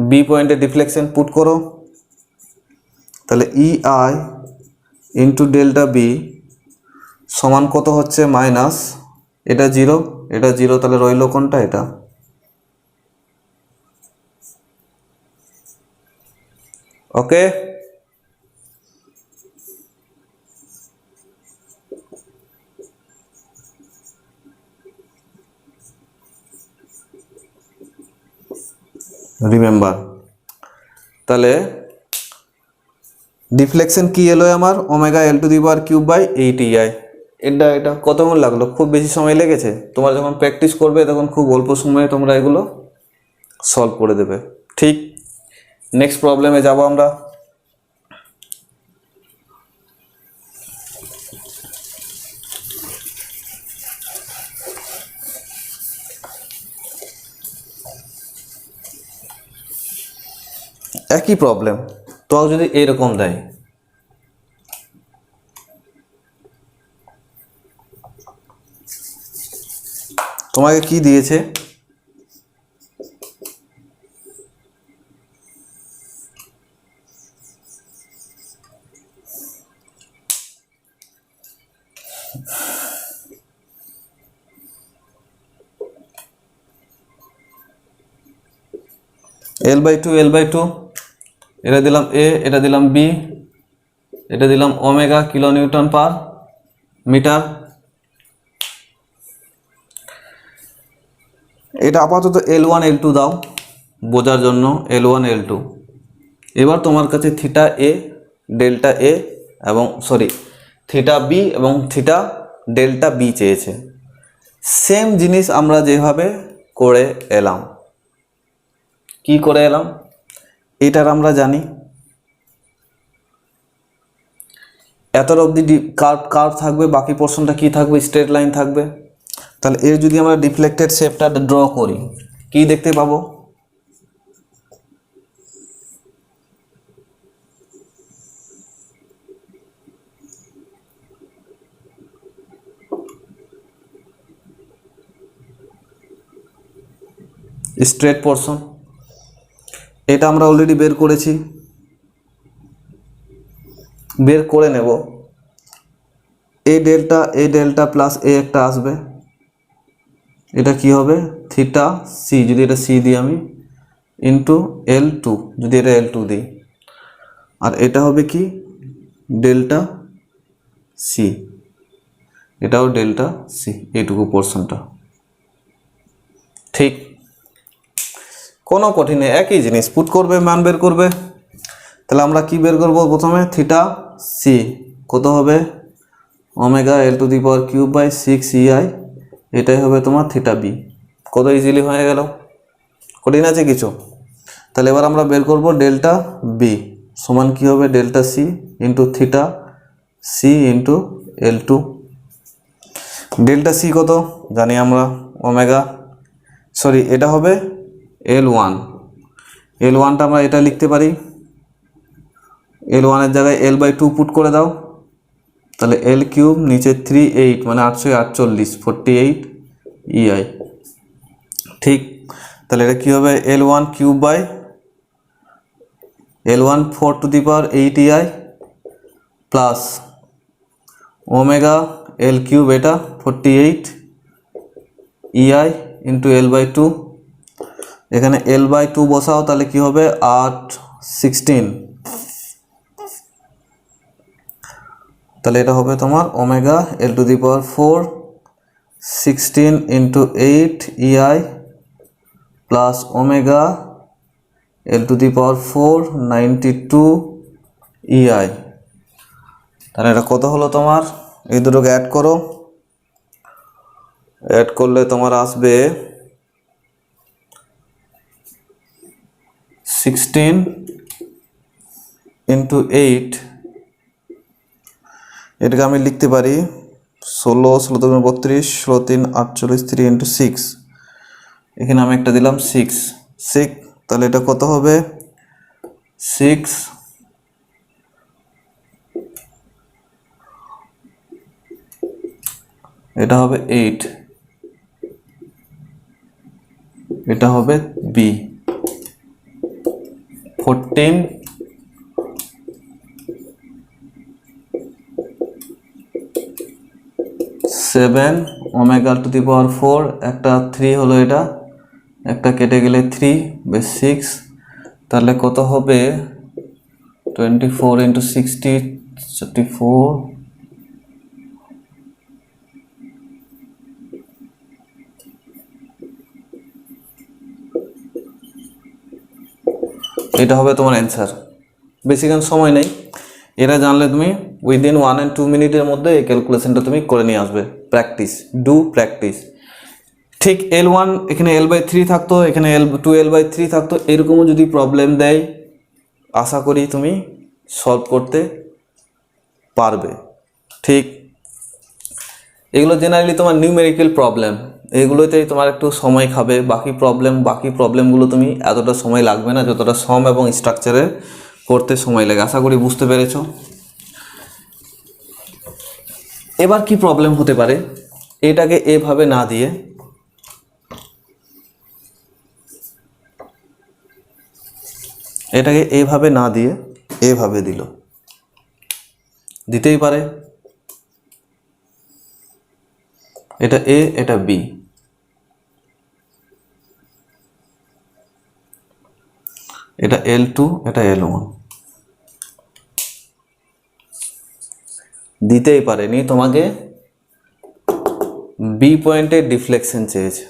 বি পয়েন্টে ডিফ্লেকশন পুট করো, তাহলে EI ইন্টু ডেল্টা বি সমান কত হচ্ছে মাইনাস, এটা 0 এটা 0, তাহলে রইল কোনটা এটা। ওকে, রিমেম্বার তাহলে ডিফ্লেকশন কি এলো আমার omega L to the power cube by 8 EI। এটা কতক্ষণ লাগলো? খুব বেশি সময় লেগেছে? তোমরা যখন প্র্যাকটিস করবে তখন খুব অল্প সময়ে তোমরা এগুলো সলভ করে দেবে। ঠিক, নেক্সট প্রবলেমে যাব আমরা। একই প্রবলেম, তো যদি এরকম দেয়, তোমাকে কি দিয়েছে? L/2 এটা দিলাম এ, এটা দিলাম বি, এটা দিলাম omega kilo newton per metre. এটা আপাতত L1 L2 দাও বোঝার জন্য, L1 L2। এবার তোমার কাছে থিটা এ, ডেল্টা এ এবং থিটা বি এবং থিটা ডেল্টা বি চেয়েছে। সেম জিনিস আমরা যেভাবে করে এলাম, কি করে এলাম এটার আমরা জানি। এতর অবধি কার্ভ থাকবে, বাকি পোর্শনটা কি থাকবে? স্ট্রেট লাইন থাকবে। তাহলে এর যদি আমরা ডিফ্লেক্টেড শেপটা ড্র করি, কি দেখতে পাবো? স্ট্রেট পোর্শন, এটা আমরা অলরেডি বের করেছি, বের করে নেব। এ ডেল্টা প্লাস এ একটা আসবে, এটা কি হবে? থিটা সি, যদি এটা সি দিই আমি, ইন্টু L2, যদি এটা L2 দিই, আর এটা হবে কি? ডেল্টা সি, এটাও ডেল্টা সি, এইটুকু পোর্শনটা। ঠিক, কোনো কঠিন নেই, একই জিনিস পুট করবে, মান বের করবে। তাহলে আমরা কি বের করব? প্রথমে থিটা সি কত হবে? Omega L to the power cube by 6 EI, এটাই হবে তোমার থিটা বি। কত ইজিলি হয়ে গেল, কঠিন আছে কিছু? তাহলে এবার আমরা বের করব ডেল্টা বি সমান কি হবে? Delta C into theta C into L2। Delta C কত জানি আমরা? ওমেগা, এটা হবে L1। L1টা আমরা এটা লিখতে পারি, L1 এর জায়গায় L/2 পুট করে দাও, তাহলে L কিউব নিচে 38 মানে 848 48 EI। ঠিক, তাহলে এটা কি হবে? L1 cube by L1 4 to the power 8 EI plus omega L cube, এটা 48 EI ইন্টু L/2। এখানে L/2 বসাও, তাহলে কি হবে? 8 16, তাহলে এটা হবে তোমার omega L to the power 4 16 into 8 EI plus omega L to the power 4 92 EI। তাহলে এটা কত হলো তোমার? এই দুটোকে অ্যাড করো, অ্যাড করলে তোমার আসবে 16 ইন্টু 8, এটাকে আমি লিখতে পারি 16 16 32 16 3 48 3 ইন্টু 6, এখানে আমি একটা দিলাম 6। তাহলে এটা কত হবে? 6, এটা হবে 8, এটা হবে B 14 7 omega to the power 4, একটা 3 হলো, এটা একটা কেটে গেলে 3 বাই 6, তাহলে কত হবে? 24 ইন্টু 60 34, এটা হবে তোমার অ্যান্সার। বেশিক্ষণ সময় নেই, এটা জানলে তুমি উইদিন 1 and 2 মিনিটের মধ্যে এই ক্যালকুলেশনটা তুমি করে নিয়ে আসবে। Practice, do practice. ঠিক L1 এখানে L/3 থাকতো, এখানে L2 L/3 থাকতো, এরকমও যদি প্রবলেম দেয় আশা করি তুমি সলভ করতে পারবে। ঠিক, এগুলো জেনারেলি তোমার নিউমেরিক্যাল প্রবলেম, এগুলোতেই তোমার একটু সময় খাবে। বাকি প্রবলেমগুলো তুমি এতটা সময় লাগবে না যতটা সম এবং স্ট্রাকচারে করতে সময় লাগে। আশা করি বুঝতে পেরেছো। এবার কি প্রবলেম হতে পারে, এটাকে এভাবে না দিয়ে এভাবে দিল, দিতেই পারে। এটা এ, এটা বি, এটা L2, এটা L1, দিতেই পারেনি। তোমাকে বি পয়েন্টে ডিফ্লেকশন চেয়েছে।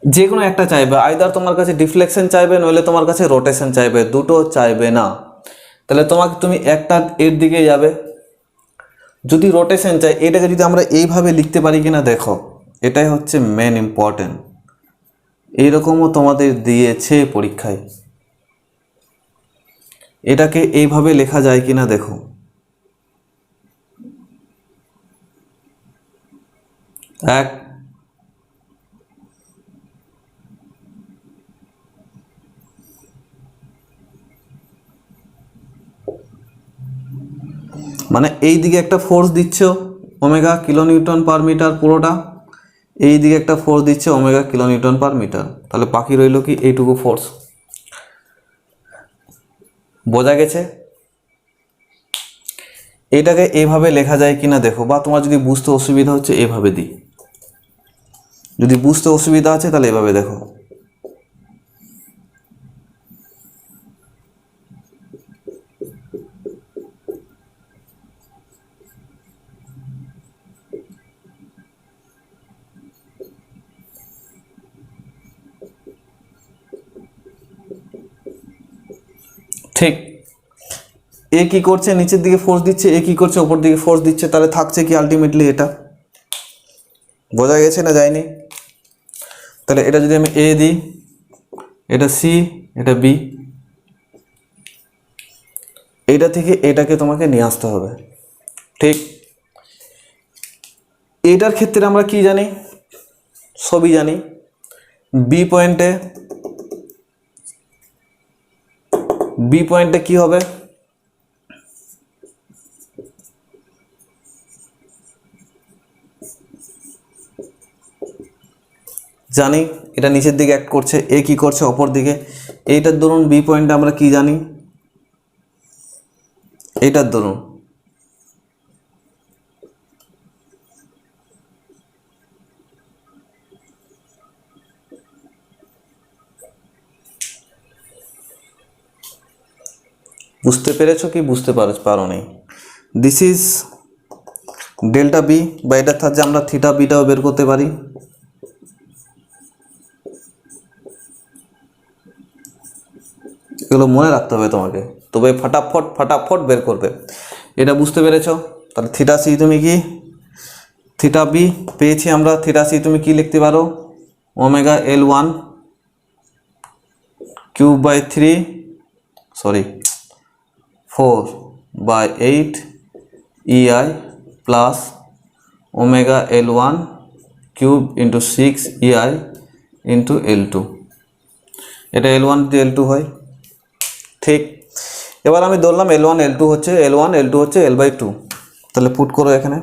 যে কোনো একটা চাইবে, আইদার তোমার কাছে ডিফ্লেকশন চাইবে, নইলে তোমার কাছে রোটেশন চাইবে, দুটো চাইবে না। তাহলে তুমি একটা এর দিকে যাবে। যদি রোটেশন চাই, এটাকে যদি আমরা এইভাবে লিখতে পারি কিনা দেখো, এটাই হচ্ছে মেন ইম্পর্টেন্ট। এইরকমও তোমাদের দিয়েছে পরীক্ষায়, এটাকে এইভাবে লেখা যায় কিনা দেখো। এক, মানে এই দিকে একটা ফোর্স দিচ্ছ ওমেগা কিলোনিউটন পার মিটার পুরোটা, এই দিকে একটা ফোর্স দিচ্ছে ওমেগা কিলোনিউটন পার মিটার, তাহলে বাকি রইল কি এইটুকু ফোর্স। বোঝা গেছে? এটাকে এইভাবে লেখা যায় কিনা দেখো, বা তোমার যদি বুঝতে অসুবিধা হচ্ছে এভাবে দিই, যদি বুঝতে অসুবিধা আছে তাহলে এভাবে দেখো। ঠিক, এ কি করছে, নিচের দিকে ফোর্স দিচ্ছে, এ কি করছে, ওপর দিকে ফোর্স দিচ্ছে, তাহলে থাকছে কি আলটিমেটলি এটা। বোঝা গেছে না যায়নি? তাহলে এটা যদি আমি এ দিই, এটা সি, এটা বি, এইটা থেকে এটাকে তোমাকে নিয়ে আসতে হবে। ঠিক, এইটার ক্ষেত্রে আমরা কি জানি, সবই জানি। বি পয়েন্টে কি হবে, জানি এটা নিচের দিকে অ্যাক্ট করছে, এ কি করছে অপর দিকে। এইটার ধরুন বি পয়েন্টে আমরা কি জানি, এইটার ধরুন বুঝতে পেরেছো কি বুঝতে পারো নি? দিস ইজ ডেল্টা বি, বা এটার সাহায্যে আমরা থিটা বিটাও বের করতে পারি। এগুলো মনে রাখতে হবে তোমাকে, তবে ফটাফট বের করবে। এটা বুঝতে পেরেছো? তাহলে থিটা সি তুমি কি, থিটা বি পেয়েছি আমরা, থিটা সি তুমি কি লিখতে পারো, omega L1 cube by 4/8 EI plus omega L1 cube into 6 EI into L2, এটা L1 দিয়ে L2 হয়। ঠিক, এবার আমি ধরলাম L1 L2 হচ্ছে L/2, তাহলে পুট করো এখানে।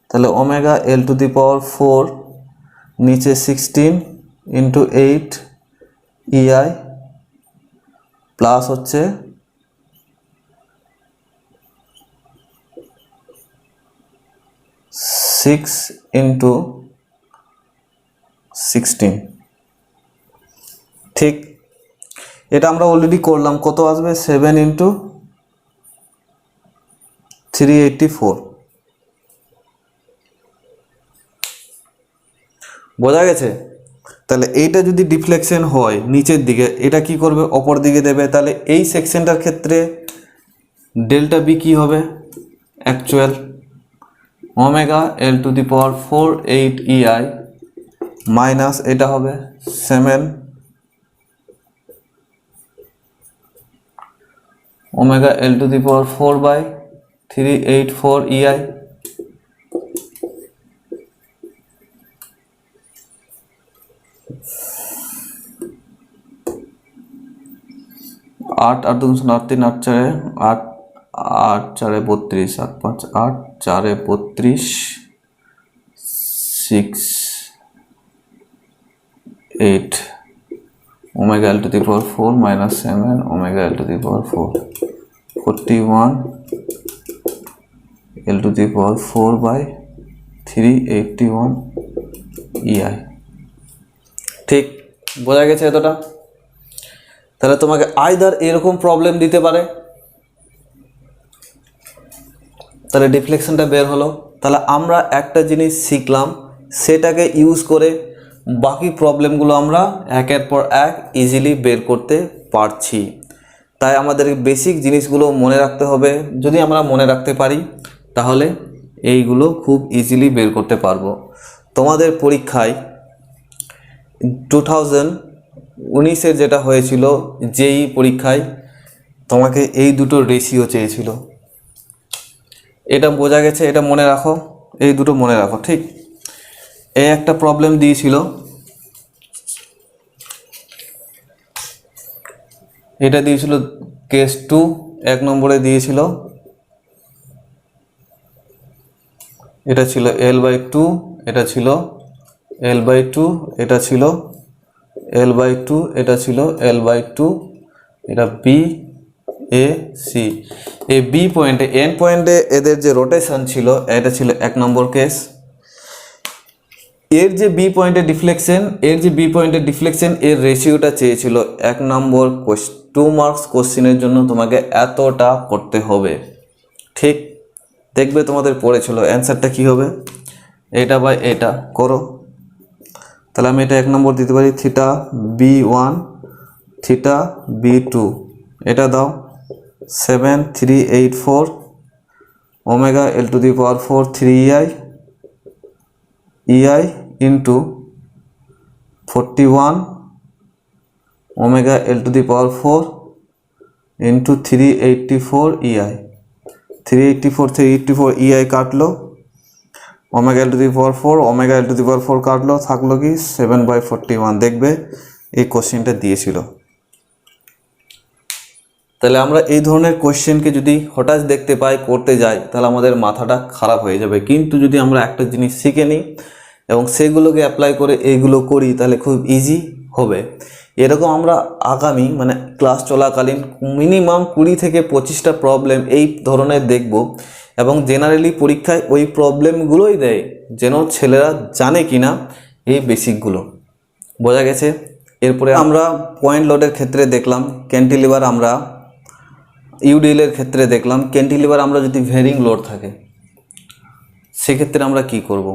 তাহলে ওমেগা L⁴ নিচে 16 ইন্টু 8 EI প্লাস হচ্ছে 6 ইন্টু 16। ঠিক, এটা আমরা অলরেডি করলাম, কত আসবে, 7 ইন্টু 384। বোঝা গেছে? তাহলে এইটা যদি ডিফ্লেকশন হয় নিচের দিকে, এটা কি করবে অপর দিকে দেবে, তাহলে এই সেকশনটার ক্ষেত্রে ডেল্টা বি কী হবে actual omega L to the power 4 8 EI minus এটা হবে 7 omega L to the power 4/384 EI। 8 8 2 8 3 8 4 8 8 4 32 8 5 8 4 32 6 8 omega L to the power 4 minus 7 omega L to the power 4 41 L to the power 4/381 EI। ঠিক বোঝা গেছে এতটা? তাহলে তোমাকে either এরকম problem দিতে পারে, তাহলে ডিফ্লেকশনটা বের হলো। তাহলে আমরা একটা জিনিস শিখলাম, সেটাকে ইউজ করে বাকি প্রবলেমগুলো আমরা একের পর এক ইজিলি বের করতে পারছি। তাই আমাদের বেসিক জিনিসগুলো মনে রাখতে হবে। যদি আমরা মনে রাখতে পারি তাহলে এইগুলো খুব ইজিলি বের করতে পারবো। তোমাদের পরীক্ষায় 2019-এর যেটা হয়েছিল যেই পরীক্ষায় তোমাকে এই দুটো রেশিও চেয়েছিল, এটা বোঝা গেছে, এটা মনে রাখো, এই দুটো মনে রাখো। ঠিক, এই একটা প্রবলেম দিয়েছিল, এটা দিয়েছিল কেস 2 1 নম্বরে দিয়েছিল, এটা ছিল L/2, এটা ছিল L/2, এটা ছিল L/2, এটা ছিল L/2, এটা B A C। এই বি পয়েন্টে এন পয়েন্টে এদের যে রোটেশন ছিল এটা ছিল 1 নম্বর কেস। এর যে বি পয়েন্টে ডিফ্লেকশন এর রেশিওটা চেয়েছিল 1 নম্বর 2 মার্কস কোশ্চেনের জন্য তোমাকে এতটা করতে হবে। ঠিক, দেখবে তোমাদের পড়েছিল অ্যান্সারটা কি হবে, এটা বাই এটা করো। তাহলে আমি এটা 1 নম্বর দিতে পারি থিটা B1 থিটা B2, এটা দাও 7384 omega L to the power 4 3 EI into 41 omega L to the power 4 into 384 EI। 384 EI কাটলো, omega L to the power 4 omega L to the power 4 কাটলো, থাকলো কি 7/41। দেখবে এই কোশ্চেনটা দিয়েছিল। তাহলে আমরা এই ধরনের কোশ্চেনকে যদি হঠাৎ দেখতে পাই করতে যাই তাহলে আমাদের মাথাটা খারাপ হয়ে যাবে। কিন্তু যদি আমরা একটা জিনিস শিখে নিই এবং সেগুলোকে অ্যাপ্লাই করে এইগুলো করি তাহলে খুব ইজি হবে। এরকম আমরা আগামী ক্লাস চলাকালীন মিনিমাম 20 থেকে 25টা প্রবলেম এই ধরনের দেখব এবং জেনারেলি পরীক্ষায় ওই প্রবলেমগুলোই দেয়, যেন ছেলেরা জানে কিনা এই বেসিকগুলো। বোঝা গেছে? এরপরে আমরা পয়েন্ট লোডের ক্ষেত্রে দেখলাম ক্যান্টিলিভার, আমরা ইউডিএলের ক্ষেত্রে দেখলাম ক্যান্টিলিভার। আমরা যদি ভেরিং লোড থাকে সেক্ষেত্রে আমরা কি করব,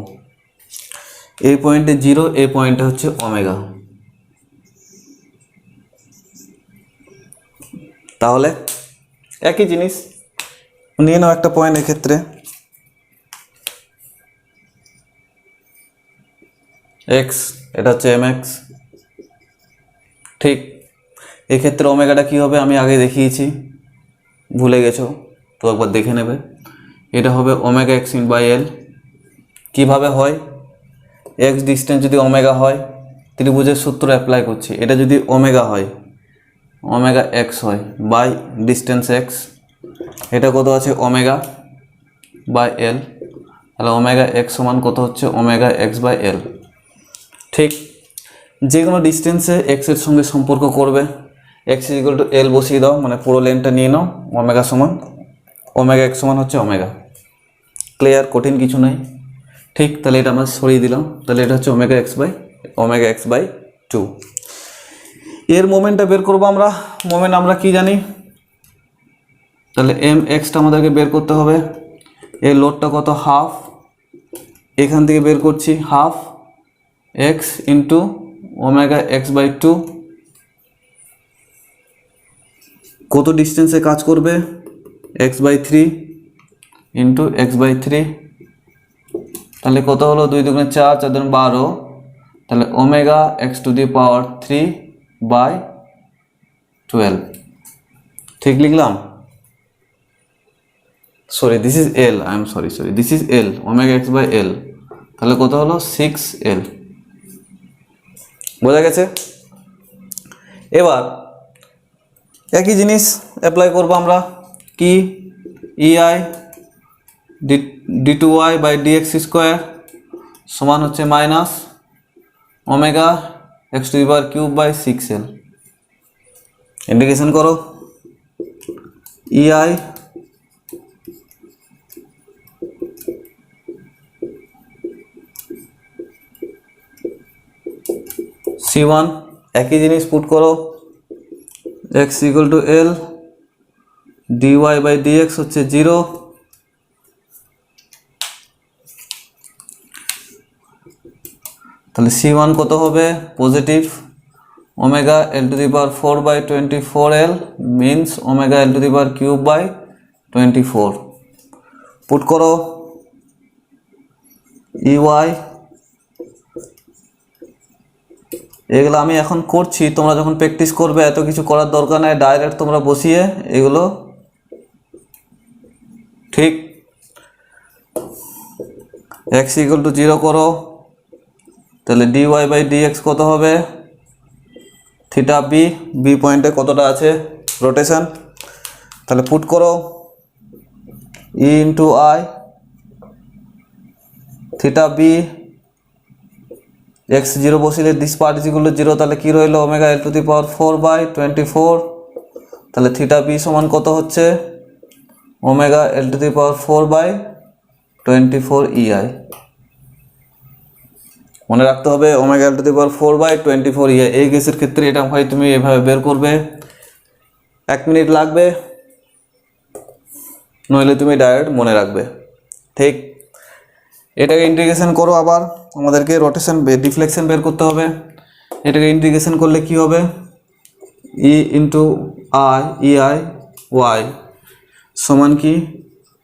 এই পয়েন্টে 0, এই পয়েন্টে হচ্ছে ওমেগা। তাহলে একই জিনিস নিয়ে নাও একটা পয়েন্টের ক্ষেত্রে x, এটা হচ্ছে mx। ঠিক, এক্ষেত্রে ওমেগাটা কি হবে আমি আগে দেখিয়েছি, ভুলে গেছো তো একবার দেখে নেবে। এটা হবে ওমেগা x/L। কিভাবে হয়, x ডিস্টেন্স যদি ওমেগা হয় ত্রিভুজের সূত্র অ্যাপ্লাই করছি, এটা যদি ওমেগা হয় ওমেগা x হয় বাই ডিস্টেন্স x, এটা কত আছে ওমেগা বাই L, তাহলে ওমেগা x সমান কত হচ্ছে ওমেগা x/L। ঠিক, যে কোনো ডিস্টেন্সে x এর সঙ্গে সম্পর্ক করবে, x = L বসিয়ে দাও, পুরো লেনটা নিয়ে নাও, ওমেগা সমান ওমেগা x সমান হচ্ছে ওমেগা। ক্লিয়ার, কঠিন কিছু নাই। ঠিক, তাহলে এটা আমরা সরিয়ে দিলাম, তাহলে এটা হচ্ছে ওমেগা x/2। এর মোমেন্টটা বের করবো আমরা। মোমেন্ট আমরা কি জানি, তাহলে mxটা আমাদেরকে বের করতে হবে। এর লোডটা কত, হাফ, এখান থেকে বের করছি half x into omega x by two কত ডিস্টেন্সে কাজ করবে x by three into x by three, তাহলে কত হলো 2 2 4 4 2 12, তাহলে omega x to the power 3 by 12, ঠিক লিখলাম? Sorry this is L, I am sorry this is L, omega x by L, তাহলে কত হলো 6L। বোঝা গেছে? এবার একই জিনিস অ্যাপ্লাই করবো আমরা, কি EI D two Y by dx square সমান হচ্ছে minus omega x to the power cube by 6L। Integration করো, ইআই C1 একই জিনিস পুট করো, x equal to L dy by dx হচ্ছে 0, তাহলে C1 কত হবে positive omega L to the power 4 by 24L means omega L to the power cube by 24, put করো EY, এগুলো আমি এখন করছি, তোমরা যখন প্র্যাকটিস করবে এত কিছু করার দরকার নাই, ডাইরেক্ট তোমরা বসিয়ে এগুলো ঠিক x ইকুয়াল টু 0 করো, তাহলে dy বাই dx কত হবে থিটা বি, বি পয়েন্টে কতটা আছে রোটেশন, তাহলে পুট করো E into I theta B, x 0 বসিলে this part is equal to 0, তাহলে কি রইল omega L to the power 4 by 24, তাহলে থিটা বি সমান কত হচ্ছে omega L to the power 4 by 24 EI। মনে রাখতে হবে omega L to the power 4 by 24 EI। এই কেসের ক্ষেত্রে এটা হয় তুমি এভাবে বের করবে, 1 মিনিট লাগবে, নইলে তুমি ডাইরেক্ট মনে রাখবে, ঠিক? এটাকে ইন্টিগ্রেশন করো, আবার আমাদেরকে রোটেশন ডিফ্লেকশন বের করতে হবে। এটাকে ইন্টিগ্রেশন করলে কি হবে E into I EI y সমান কি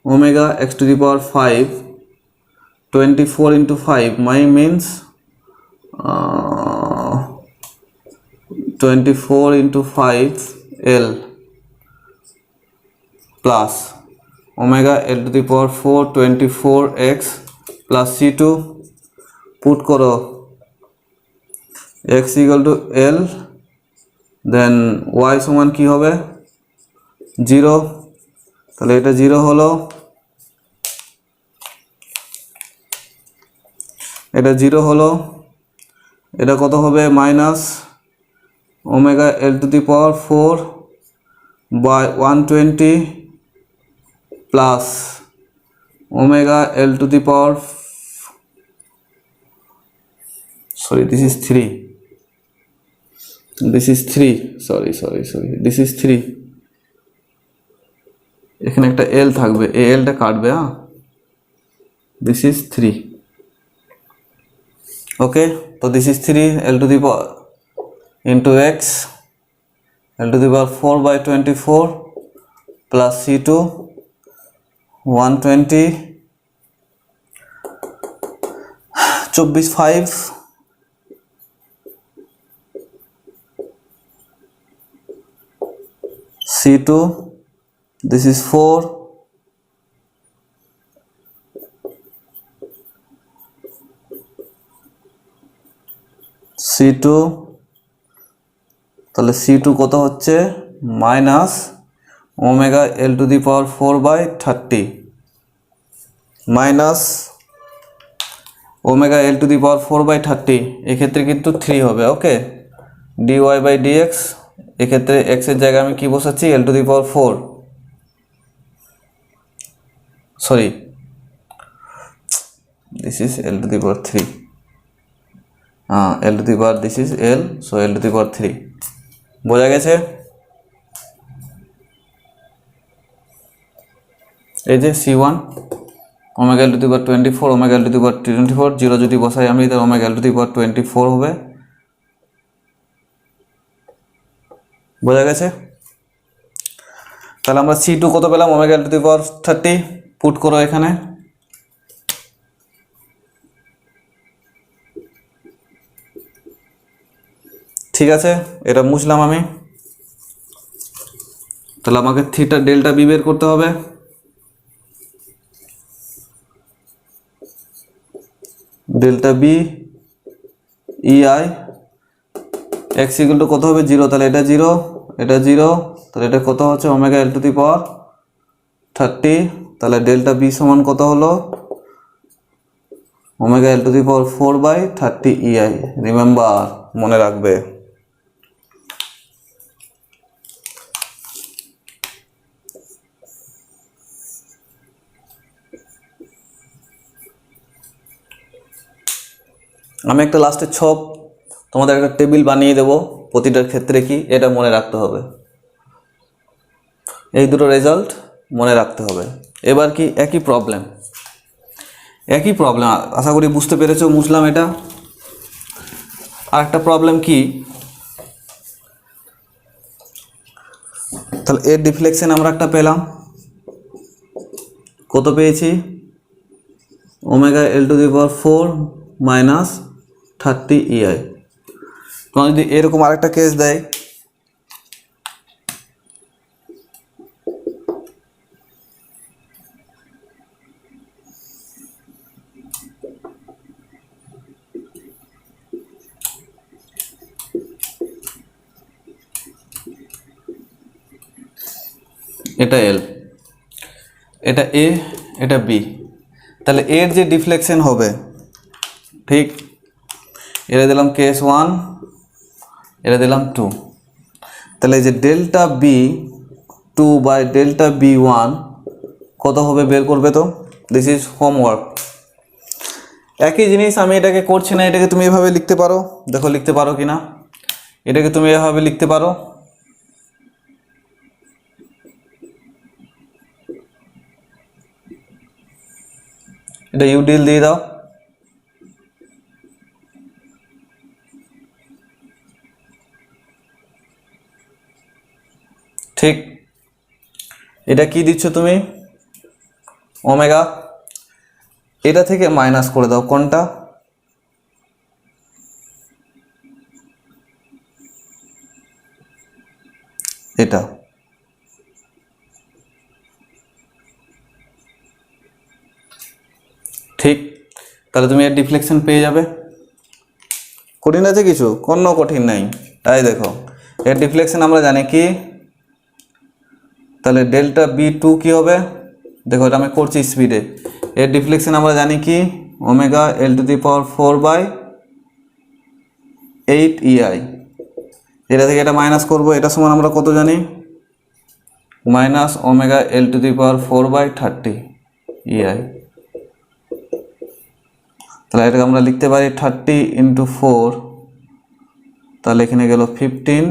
omega x to the power 5 24 into 5 my means 24 into 5L plus omega L to the power 4 24x plus C2, put করো x equal to L, then y সমান কি হবে 0, তাহলে এটা 0 হলো, এটা 0 হলো, এটা কত হবে minus omega L to the power 4 by 120 plus omega L to the power, sorry this is 3, this is 3, sorry this is 3, এখানে একটা L থাকবে, এই L টা কাটবে, হ্যাঁ, this is 3, ওকে, তো this is 3 L to the power into x L to the power 4 by 24 plus C2 120 24 5 C2, this is 4 C2, তাহলে C2 কত হচ্ছে minus omega L to the power 4 by 30 minus omega L to the power 4 by 30, এক্ষেত্রে কিন্তু 3 হবে, okay, dy by dx, এক্ষেত্রে x এর জায়গায় আমি কি বসাচ্ছি L to the power 4, sorry this is L to the power 3, L to the power this is L, so L to the power 3, বোঝা গেছে? এই যে C1 omega L to the power 24 omega L to the power 24, 0 যদি বসাই আমি তাহলে omega L to the power 24 হবে, বোঝা গেছে? তাহলে আমরা C2 কত পেলাম, omega L to the power 30, put করো এখানে। ঠিক আছে, এটা মুছলাম আমি। তাহলে আমাকে থিটা ডেল্টা বি বের করতে হবে। Delta B EI x equal to কত হবে, 0, তাহলে এটা 0, এটা 0, তাহলে এটা কত হচ্ছে omega L to the power 30। তাহলে ডেল্টা বি সমান কত হলো, omega L to the power 4/30 EI. Remember, মনে রাখবে। আমি একটা লাস্টে ছক তোমাদের একটা টেবিল বানিয়ে দেবো, প্রতিটার ক্ষেত্রে কি এটা মনে রাখতে হবে। এই দুটো রেজাল্ট মনে রাখতে হবে। এবার কি একই প্রবলেম, আশা করি বুঝতে পেরেছো, মুছলাম এটা। আর একটা প্রবলেম কি, তাহলে এর ডিফ্লেকশন আমরা একটা পেলাম, কত পেয়েছি, ওমেগা এল টু দি পাওয়ার 4-30 ইআই। তোমার যদি এরকম আরেকটা কেস দেয়, এটা এল, এটা এ, এটা বি, তাহলে এর যে ডিফ্লেকশন হবে, ঠিক এটা দিলাম কেস 1, এটা দিলাম 2, তাহলে এই যে ডেল্টা বি 2/ডেল্টা বি 1 কত হবে বের করবে। তো দিস ইজ হোমওয়ার্ক। একই জিনিস আমি এটাকে করছি না, এটাকে তুমি এভাবে লিখতে পারো, দেখো লিখতে পারো কিনা। এটাকে তুমি এভাবে লিখতে পারো, এটা ইউডিএল দিয়ে দাও। ঠিক, এটা কি দিচ্ছ তুমি, ওমেগা, এটা থেকে মাইনাস করে দাও কোনটা, এটা। ঠিক, তাহলে তুমি এর ডিফ্লেকশন পেয়ে যাবে। কঠিন আছে কিছু, কোনো কঠিন নাই। তাই দেখো এর ডিফ্লেকশন আমরা জানি কি, তাহলে ডেল্টা বি 2 কি হবে, দেখো এটা আমি করছি স্পিডে। এর ডিফ্লেকশন আমরা জানি কি, ওমেগা এল টু দি পাওয়ার 4/8 ইআই। এটা থেকে এটা মাইনাস করবো, এটা সমান আমরা কত জানি, minus omega L to the power 4/30 ইআই। তাহলে এটাকে আমরা লিখতে পারি 30 × 4, তাহলে এখানে গেল 15,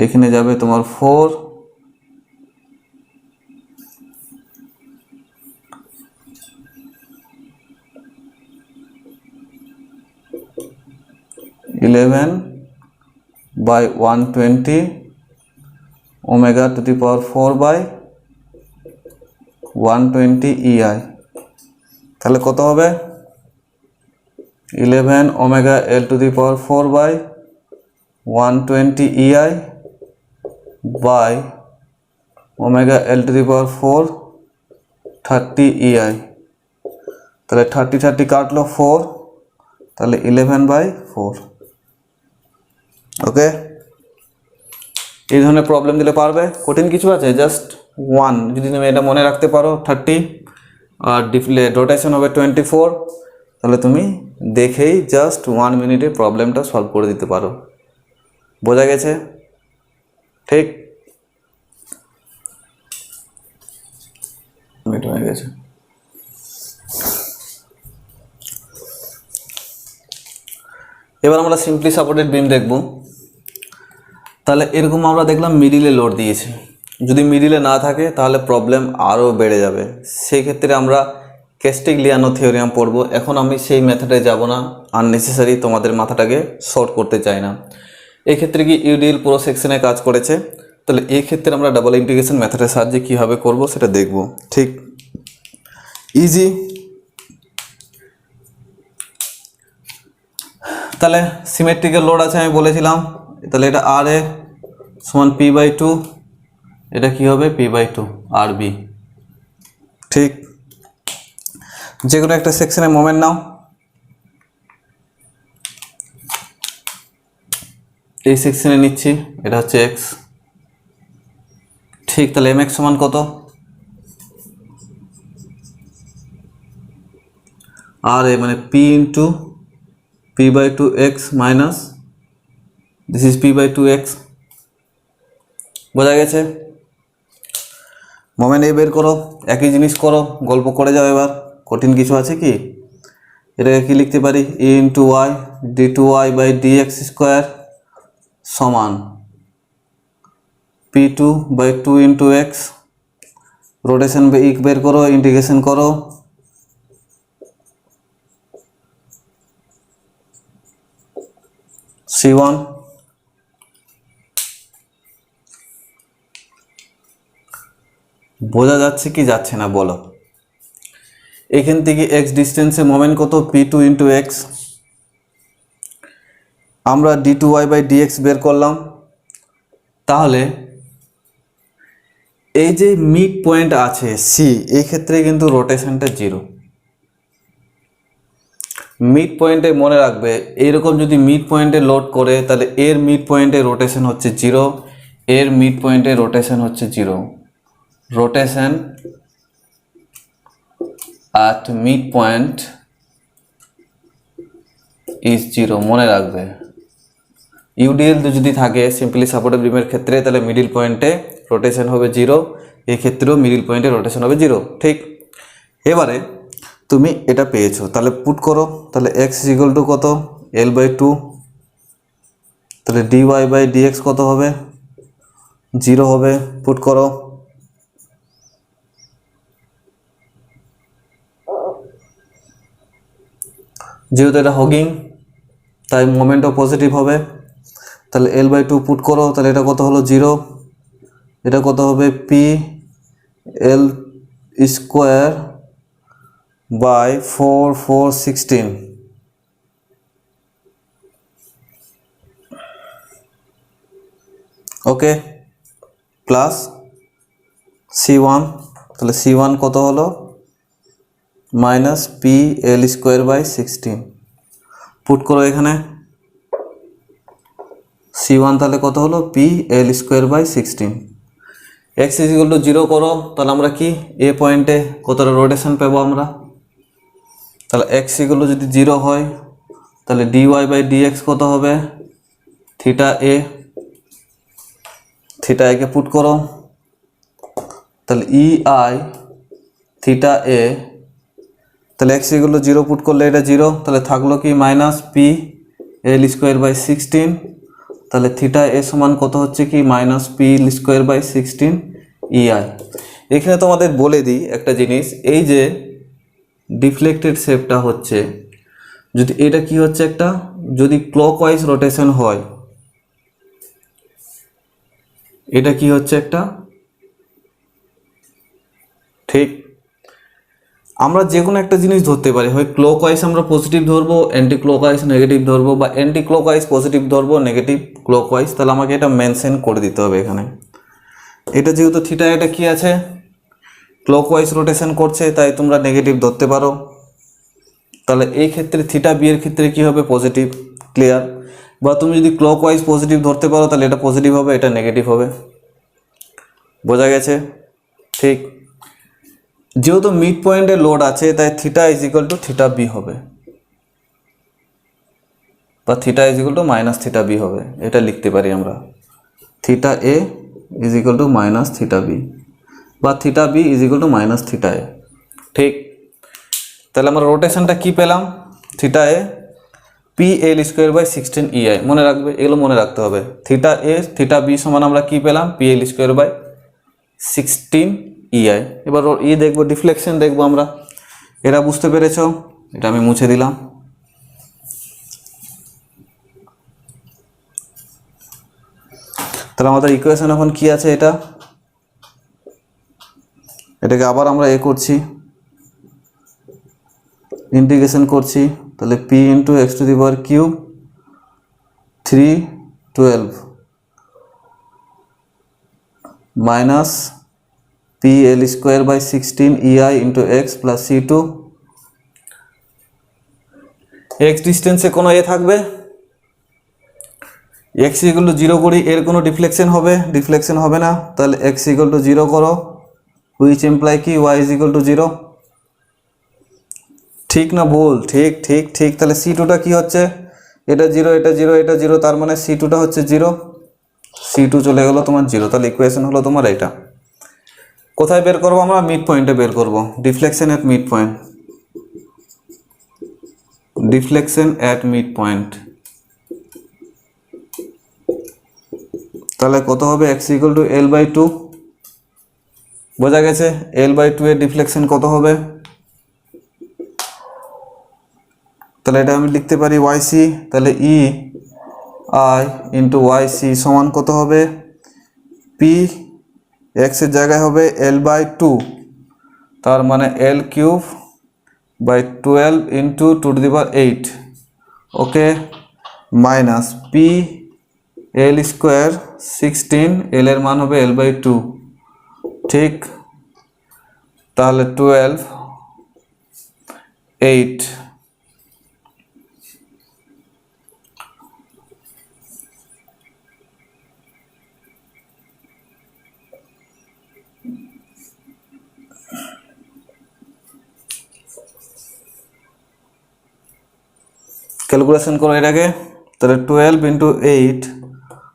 এখানে যাবে তোমার 4, (11/120 ওমেগা টু দি পাওয়ার 4/120 ইআই। তাহলে কত হবে, 11 omega L to the power 4/120 EI by omega L to the power 4/30 ইআই। তাহলে 30 কাটলো 4, তাহলে 11/4। ওকে, এই ধরনের প্রবলেম দিলে পারবে, কঠিন কিছু আছে, জাস্ট 1 যদি তুমি এটা মনে রাখতে পারো 30 আর রোটেশন হবে 24, তাহলে তুমি দেখেই জাস্ট 1 মিনিটে প্রবলেমটা সলভ করে দিতে পারো। বোঝা গেছে? ঠিক, মিনিট হয়ে গেছে। এবার আমরা সিম্পলি সাপোর্টেড বিম দেখব। তাহলে এরকম আমরা দেখলাম মিডিলে লোড দিয়েছে, যদি মিডিলে না থাকে তাহলে প্রবলেম আরও বেড়ে যাবে। সেই ক্ষেত্রে আমরা ক্যাস্টিগলিয়ানো থিওরিয়াম পড়ব। এখন আমি সেই মেথডে যাব না, আননেসেসারি তোমাদের মাথাটাকে শর্ট করতে চাই না। এক্ষেত্রে কি ইউডিএল পুরো সেকশনে কাজ করেছে। তাহলে এই ক্ষেত্রে আমরা ডাবল ইন্টিগ্রেশন মেথডের সাহায্যে কীভাবে করব সেটা দেখব। ঠিক ইজি। তাহলে সিমেট্রিক্যাল লোড আছে আমি বলেছিলাম, তাহলে এটা আর এ সমান P/2, এটা কি হবে P/2 আর বি। ঠিক, যে কোনো একটা সেকশনে মোমেন্ট নাও, এই সেকশনে নিচ্ছি, এটা হচ্ছে এক্স। ঠিক, তাহলে এম এক্স সমান কত, আর এ মানে P into P/2 x minus this is P/2 x. বোঝা গেছে। মোমেন্ট এ বের করো, একই জিনিস করো, গল্প করে যাও। এবার কঠিন কিছু আছে কি, এটাকে কি লিখতে পারি, ই ইন্টু ওয়াই d2y/dx স্কোয়ার সমান P2/2 ইন্টু এক্স। রোটেশন বের করো, ইন্টিগ্রেশন করো, C1 বোঝা যাচ্ছে কি যাচ্ছে না বলো। এখান থেকে এক্স ডিস্টেন্সে মোমেন্ট কত, P2 ইন্টু এক্স। আমরা d2y/dx বের করলাম। তাহলে এই যে মিড পয়েন্ট আছে সি, এই ক্ষেত্রে কিন্তু রোটেশনটা জিরো। মিড পয়েন্টে মনে রাখবে, এইরকম যদি মিড পয়েন্টে লোড করে তাহলে এর মিড পয়েন্টে রোটেশন হচ্ছে জিরো, এর মিড পয়েন্টে রোটেশন হচ্ছে zero. Rotation at midpoint is zero, মনে রাখবে। ইউডিএল যদি থাকে সিম্পলি সাপোর্টেড বিমের ক্ষেত্রে, তাহলে মিডিল পয়েন্টে রোটেশন হবে জিরো, এই ক্ষেত্রেও মিডিল পয়েন্টে রোটেশন হবে জিরো। ঠিক, এবারে তুমি এটা পেয়েছো, তাহলে পুট করো। তাহলে এক্স ইকুয়াল টু কত, L/2, তাহলে dy/dx কত হবে, জিরো হবে। পুট করো, যেহেতু এটা হগিং তাই মোমেন্টও পজিটিভ হবে। তাহলে L/2 পুট করো, তাহলে এটা কত হলো, জিরো। এটা কত হবে, P/L square by 4/4/16। Okay, plus C1, তাহলে C1 কত হলো, minus P/L square by 16। Put করো এখানে, C1 তাহলে কত হলো, P/L square by 16। X is equal to zero করো, তাহলে আমরা কি এ পয়েন্টে কতটা রোটেশন পাবো আমরা। তাহলে এক্স ইকুয়াল টু যদি জিরো হয় তাহলে dy/dx কত হবে, থিটা এ। থিটা একে পুট করো, তাহলে EI থিটা এ, তাহলে x equal to zero put করলে এটা জিরো, তাহলে থাকলো কি মাইনাস P/L স্কোয়ার বাই 16। তাহলে থিটা এ সমান কত হচ্ছে কি, minus P/L square by 16 EI। এখানে তোমাদের বলে দিই একটা জিনিস, এই যে ডিফ্লেক্টেড শেপটা হচ্ছে, যদি এটা কি হচ্ছে একটা, যদি ক্লকওয়াইজ রোটেশন হয়, এটা কি হচ্ছে একটা, ঠিক আমরা যে কোনো একটা জিনিস ধরতে পারি, হয় ক্লকওয়াইজ আমরা পজিটিভ ধরবো, অ্যান্টি ক্লকওয়াইজ নেগেটিভ ধরবো, বা অ্যান্টি ক্লকওয়াইজ পজিটিভ ধরবো, নেগেটিভ ক্লকওয়াইজ। তাহলে আমাকে এটা মেনশন করে দিতে হবে এখানে। এটা যেহেতু থিটা, এটা কি আছে, ক্লকওয়াইজ রোটেশন করছে, তাই তোমরা নেগেটিভ ধরতে পারো। তাহলে এই ক্ষেত্রে থিটা বি এর ক্ষেত্রে কি হবে, পজিটিভ। ক্লিয়ার। বা তুমি যদি ক্লকওয়াইজ পজিটিভ ধরতে পারো তাহলে এটা পজিটিভ হবে, এটা নেগেটিভ হবে। বোঝা গেছে। ঠিক, যেহেতু মিড পয়েন্টে লোড আছে তাই theta is equal to theta B হবে, বা theta is equal to minus theta B হবে। এটা লিখতে পারি আমরা, theta A is equal to minus theta B, বা theta B is equal to minus theta A. ঠিক, তাহলে আমরা রোটেশনটা কি পেলাম, theta A P/L square by 16 EI। মনে রাখবে, এগুলো মনে রাখতে হবে। থিটা এ থিটা বি সমান আমরা কি পেলাম, P/L স্কোয়ার বাই 16 EI। এবার দেখবো, ডিফ্লেকশন দেখবো আমরা। এরা বুঝতে পেরেছো, এটা আমি মুছে দিলাম। তাহলে আমাদের ইকুয়েশন এখন কি আছে, এটাকে আবার আমরা করছি, ইন্টিগ্রেশন করছি। তাহলে p into x to the power cube 312 minus P L square by 16 EI into x plus C2। X ডিস্টেন্সে কোনো থাকবে, এক্স ইকুয়াল টু 0 করি, এর কোনো ডিফ্লেকশন হবে না। তাহলে এক্স ইকুয়াল টু 0 করো, হুইচ এমপ্লাই কি ওয়াই ইজ ইকুয়াল টু 0। ঠিক না ভুল? ঠিক ঠিক ঠিক। তাহলে C2টা কি হচ্ছে, এটা 0 এটা 0 এটা 0, তার মানে C2টা হচ্ছে 0, C2 চলে গেল তোমার 0। তাহলে ইকুয়েশন হলো তোমার এটা। কোথায় বের করবো আমরা? মিড পয়েন্টে বের করব, ডিফ্লেকশন এট মিড পয়েন্ট, ডিফ্লেকশন এট মিড পয়েন্ট। তাহলে কত হবে, x ইকুয়াল টু L/2, বোঝা গেছে। L/2 এর ডিফ্লেকশন কত হবে, তাহলে এটা আমি লিখতে পারি YC। তাহলে EI ইন্টু YC সমান কত হবে, P x এর জায়গায় হবে L/2, তার মানে L³/12 into 2⁸, okay, minus P L square 16, L এর মান হবে L/2, ঠিক। তাহলে 12 8 ক্যালকুলেশন করো এটাকে। তাহলে 12 ইন্টু 8,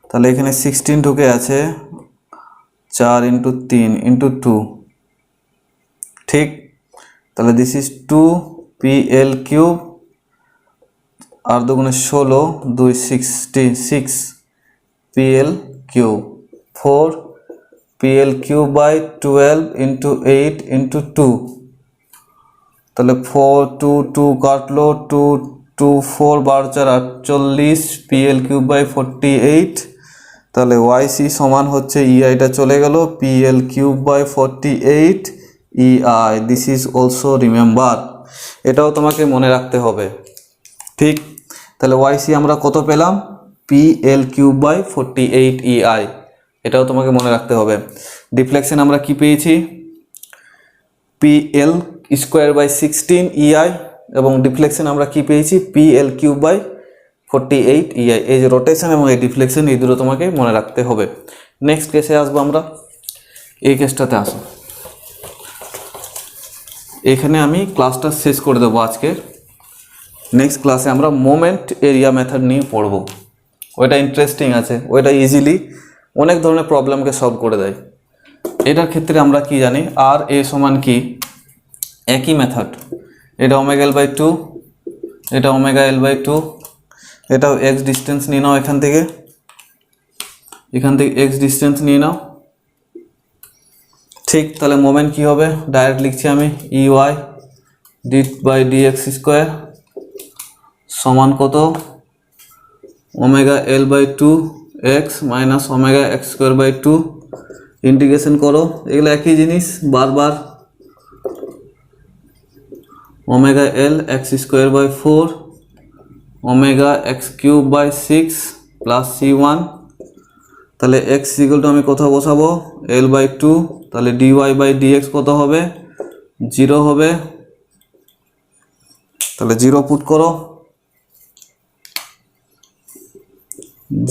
তাহলে এখানে 16 ঢুকে আছে, 4 ইন্টু 3 ইন্টু 2, ঠিক। তাহলে দিস ইজ 2PL³ আর দুগুণে 16, 2 66 PL³ 4PL³/12 ইন্টু 8 ইন্টু 2। তাহলে 4 2 2 কাটলো, 2 2 4 12 4 48, PL³/48। তাহলে YC সমান হচ্ছে EIটা চলে গেল, PL³/48 EI। This is also remember, এটাও তোমাকে মনে রাখতে হবে, ঠিক। তাহলে YC আমরা কত পেলাম, PL³/48 EI, এটাও তোমাকে মনে রাখতে হবে। ডিফ্লেকশন আমরা কি পেয়েছি, PL²/16 EI, এবং ডিফ্লেকশন আমরা কি পেয়েছি, PL³/48 EI। এই যে রোটেশন এবং এই ডিফ্লেকশন, এই দুটো তোমাকে মনে রাখতে হবে। নেক্সট কেসে আসবো আমরা, এই কেসটাতে আসো। এখানে আমি ক্লাসটা শেষ করে দেবো আজকে। নেক্সট ক্লাসে আমরা মোমেন্ট এরিয়া মেথড নিয়ে পড়ব, ওইটা ইন্টারেস্টিং আছে, ওইটা ইজিলি অনেক ধরনের প্রবলেমকে সলভ করে দেয়। এটার ক্ষেত্রে আমরা কি জানি, আর এ সমান কি, একই মেথড, এটা ω/L/2, এটা ω/L/2, এটাও x ডিস্টেন্স নিয়ে নাও, এখান থেকে x ডিস্টেন্স নিয়ে নাও, ঠিক। তাহলে মোমেন্ট কি হবে, ডাইরেক্ট লিখছি আমি, EY d/dx² সমান কত, ω/L/2 x minus ω/x²/2, integration করো, এগুলো একই জিনিস বারবার, ω/L x²/4 ω/x³/6 plus C1। তাহলে x ইকুয়াল টু আমি কোথাও বসাবো, L/2, তাহলে dy/dx কত হবে, 0 হবে। তাহলে 0 পুট করো,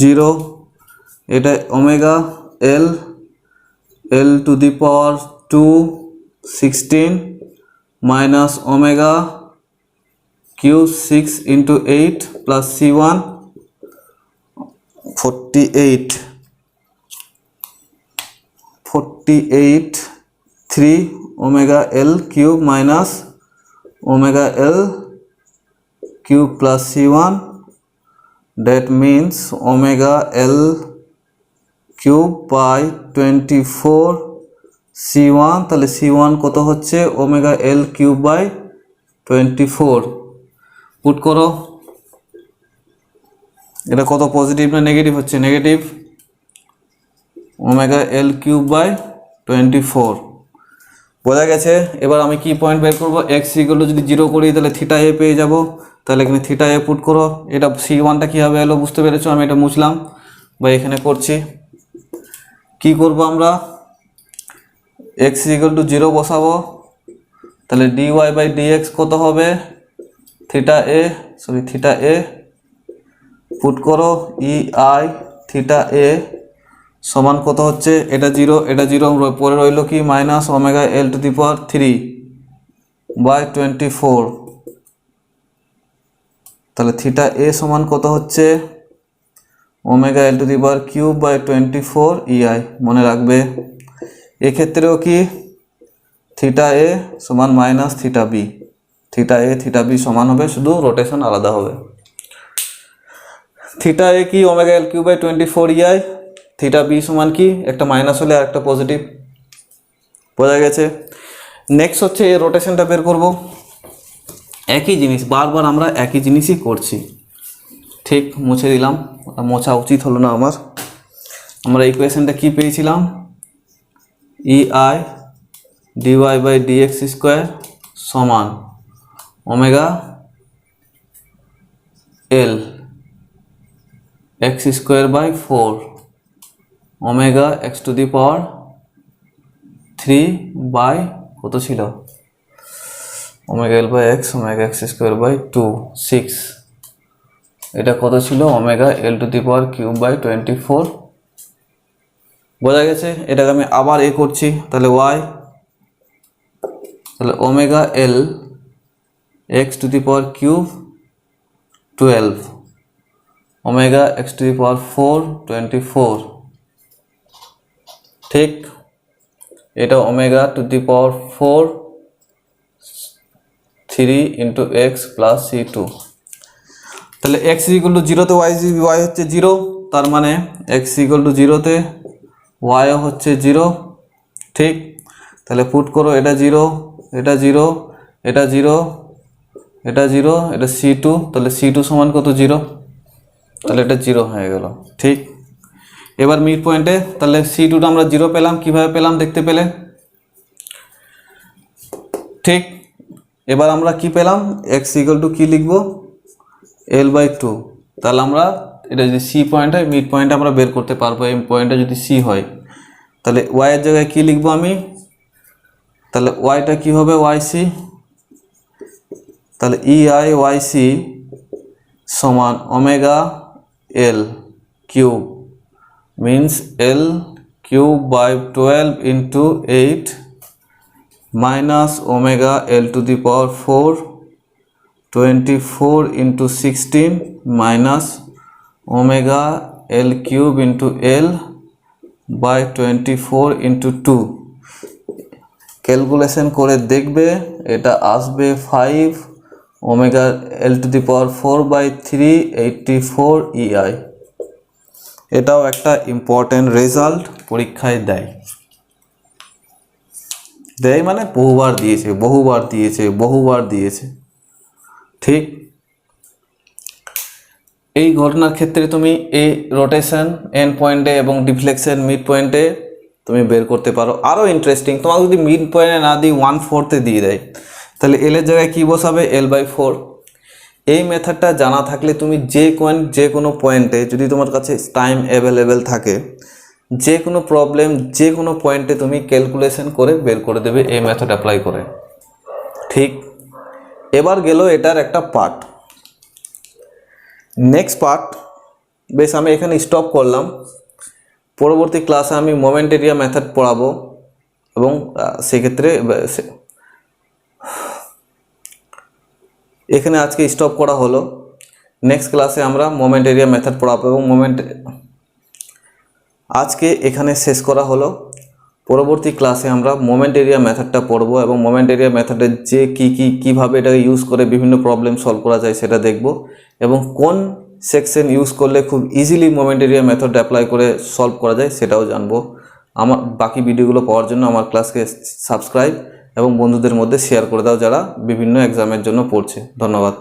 0, এটা ω/L L⁻² 16 minus ω³ 6 into 8 plus C1 48 3 ω/L³ minus ω/L³ plus C1, that means ω/L³/24 C1। তাহলে C1 কত হচ্ছে, ω/L³/24, পুট করো। এটা কত পজিটিভ না নেগেটিভ হচ্ছে, negative, omega L cube by 24 বোঝা গেছে। এবার আমি কি পয়েন্ট বের করবো, এক্স ইকুয়াল টু যদি 0 করি তাহলে থিটা এ পেয়ে যাব, তাহলে এখানে থিটা এ পুট করো। এটা C1টা কীভাবে এলো বুঝতে পেরেছো, আমি এটা মুছলাম বা এখানে করছি। কি করব আমরা, এক্স ইকুয়াল টু 0 বসাবো, তাহলে dy বাই dx কত হবে, থিটা এ পুট করো, ই আই থিটা এ সমান কত হচ্ছে, এটা 0 এটা 0 পরে রইল কি minus omega L to the power 3 by 24, তাহলে থিটা এ সমান কত হচ্ছে omega L to the power cube by 24 ইআই। মনে রাখবে এক্ষেত্রেও কি থিটা এ সমান minus theta B, theta A theta B সমান হবে, শুধু রোটেশন আলাদা হবে। থিটা এ কি omega L cube by 24 EI, theta B সমান কি একটা মাইনাস হলে আর একটা পজিটিভ, বোঝা গেছে। নেক্সট হচ্ছে এই রোটেশনটা বের করব, একই জিনিস বারবার আমরা একই জিনিসই করছি। ঠিক মুছে দিলাম, মোছা উচিত হলো না আমার। আমরা ইকুয়েশনটা কি পেয়েছিলাম, E I dy by dx square সমান omega L x square by 4 omega x to the power 3 by কত ছিল, omega L by x omega x square by 2 6, এটা কত ছিল omega L to the power cube by 24, বোঝা গেছে। এটাকে আমি আবার এ করছি, তাহলে ওয়াই, তাহলে omega L x to the power cube 12 omega x to the power 4 24, ঠিক। এটা omega to the power 4 3 into x plus C2, তাহলে এক্স ইকুয়াল টু 0তে ওয়াই হচ্ছে 0, তার মানে এক্স ইকুয়াল টু 0তে ওয়াইও হচ্ছে 0, ঠিক। তাহলে পুট করো, এটা 0 এটা 0 এটা 0 এটা 0 এটা C2, তাহলে C2 সমান কত 0, তাহলে এটা 0 হয়ে গেল, ঠিক। এবার মিড পয়েন্টে তাহলে C2টা আমরা 0 পেলাম, কিভাবে পেলাম দেখতে পেলে, ঠিক। এবার আমরা কি পেলাম, এক্স ইকুয়াল টু কী লিখবো এল বাই 2, তাহলে আমরা এটা যদি সি পয়েন্ট হয় মিড পয়েন্ট আমরা বের করতে পারবো, এই পয়েন্টটা যদি সি হয় তাহলে ওয়াইয়ের জায়গায় কি লিখবো আমি, তাহলে ওয়াইটা কি হবে ওয়াই সি, তাহলে ই আই ওয়াই সি সমান omega L cube means L cube by 12 into 8 minus omega L to the power 4 24 into 16 minus omega L cube into L by 24 into 2, calculation করে দেখবে এটা আসবে 5 omega L to the power 4 by 3 84 EI। এটাও একটা important result, পরীক্ষায় দেয় মানে বহুবার দিয়েছে, ঠিক। এই ঘটনার ক্ষেত্রে তুমি এই রোটেশন এন্ড পয়েন্টে এবং ডিফ্লেকশন মিড পয়েন্টে তুমি বের করতে পারো। আরও ইন্টারেস্টিং, তোমাকে যদি মিড পয়েন্টে না দিই 1/4 দিয়ে দেয়, তাহলে এল এর জায়গায় কী বসাবে এল বাই 4। এই মেথডটা জানা থাকলে তুমি যে কোনো পয়েন্টে যদি তোমার কাছে টাইম অ্যাভেলেবেল থাকে, যে কোনো প্রবলেম যে কোনো পয়েন্টে তুমি ক্যালকুলেশন করে বের করে দেবে এই মেথড অ্যাপ্লাই করে, ঠিক। এবার গেল এটার একটা পার্ট, নেক্সট পার্ট। বেশ আমি এখানে স্টপ করলাম, পরবর্তী ক্লাসে আমি মোমেন্ট এরিয়া মেথড পড়াবো এবং সেক্ষেত্রে এখানে আজকে স্টপ করা হলো। নেক্সট ক্লাসে আমরা মোমেন্ট এরিয়া মেথড পড়াবো এবং আজকে এখানে শেষ করা হলো। পরবর্তী ক্লাসে আমরা মোমেন্ট এরিয়া মেথডটা পড়বো এবং মোমেন্ট এরিয়া মেথডের যে কীভাবে এটাকে ইউজ করে বিভিন্ন প্রবলেম সলভ করা যায় সেটা দেখব এবং কোন সেকশন ইউজ করলে খুব easily moment area method apply করে সলভ করা যায় সেটাও জানবো। আমার বাকি ভিডিওগুলো পাওয়ার জন্য আমার ক্লাসকে সাবস্ক্রাইব এবং বন্ধুদের মধ্যে শেয়ার করে দাও যারা বিভিন্ন এক্সামের জন্য পড়ছে। ধন্যবাদ।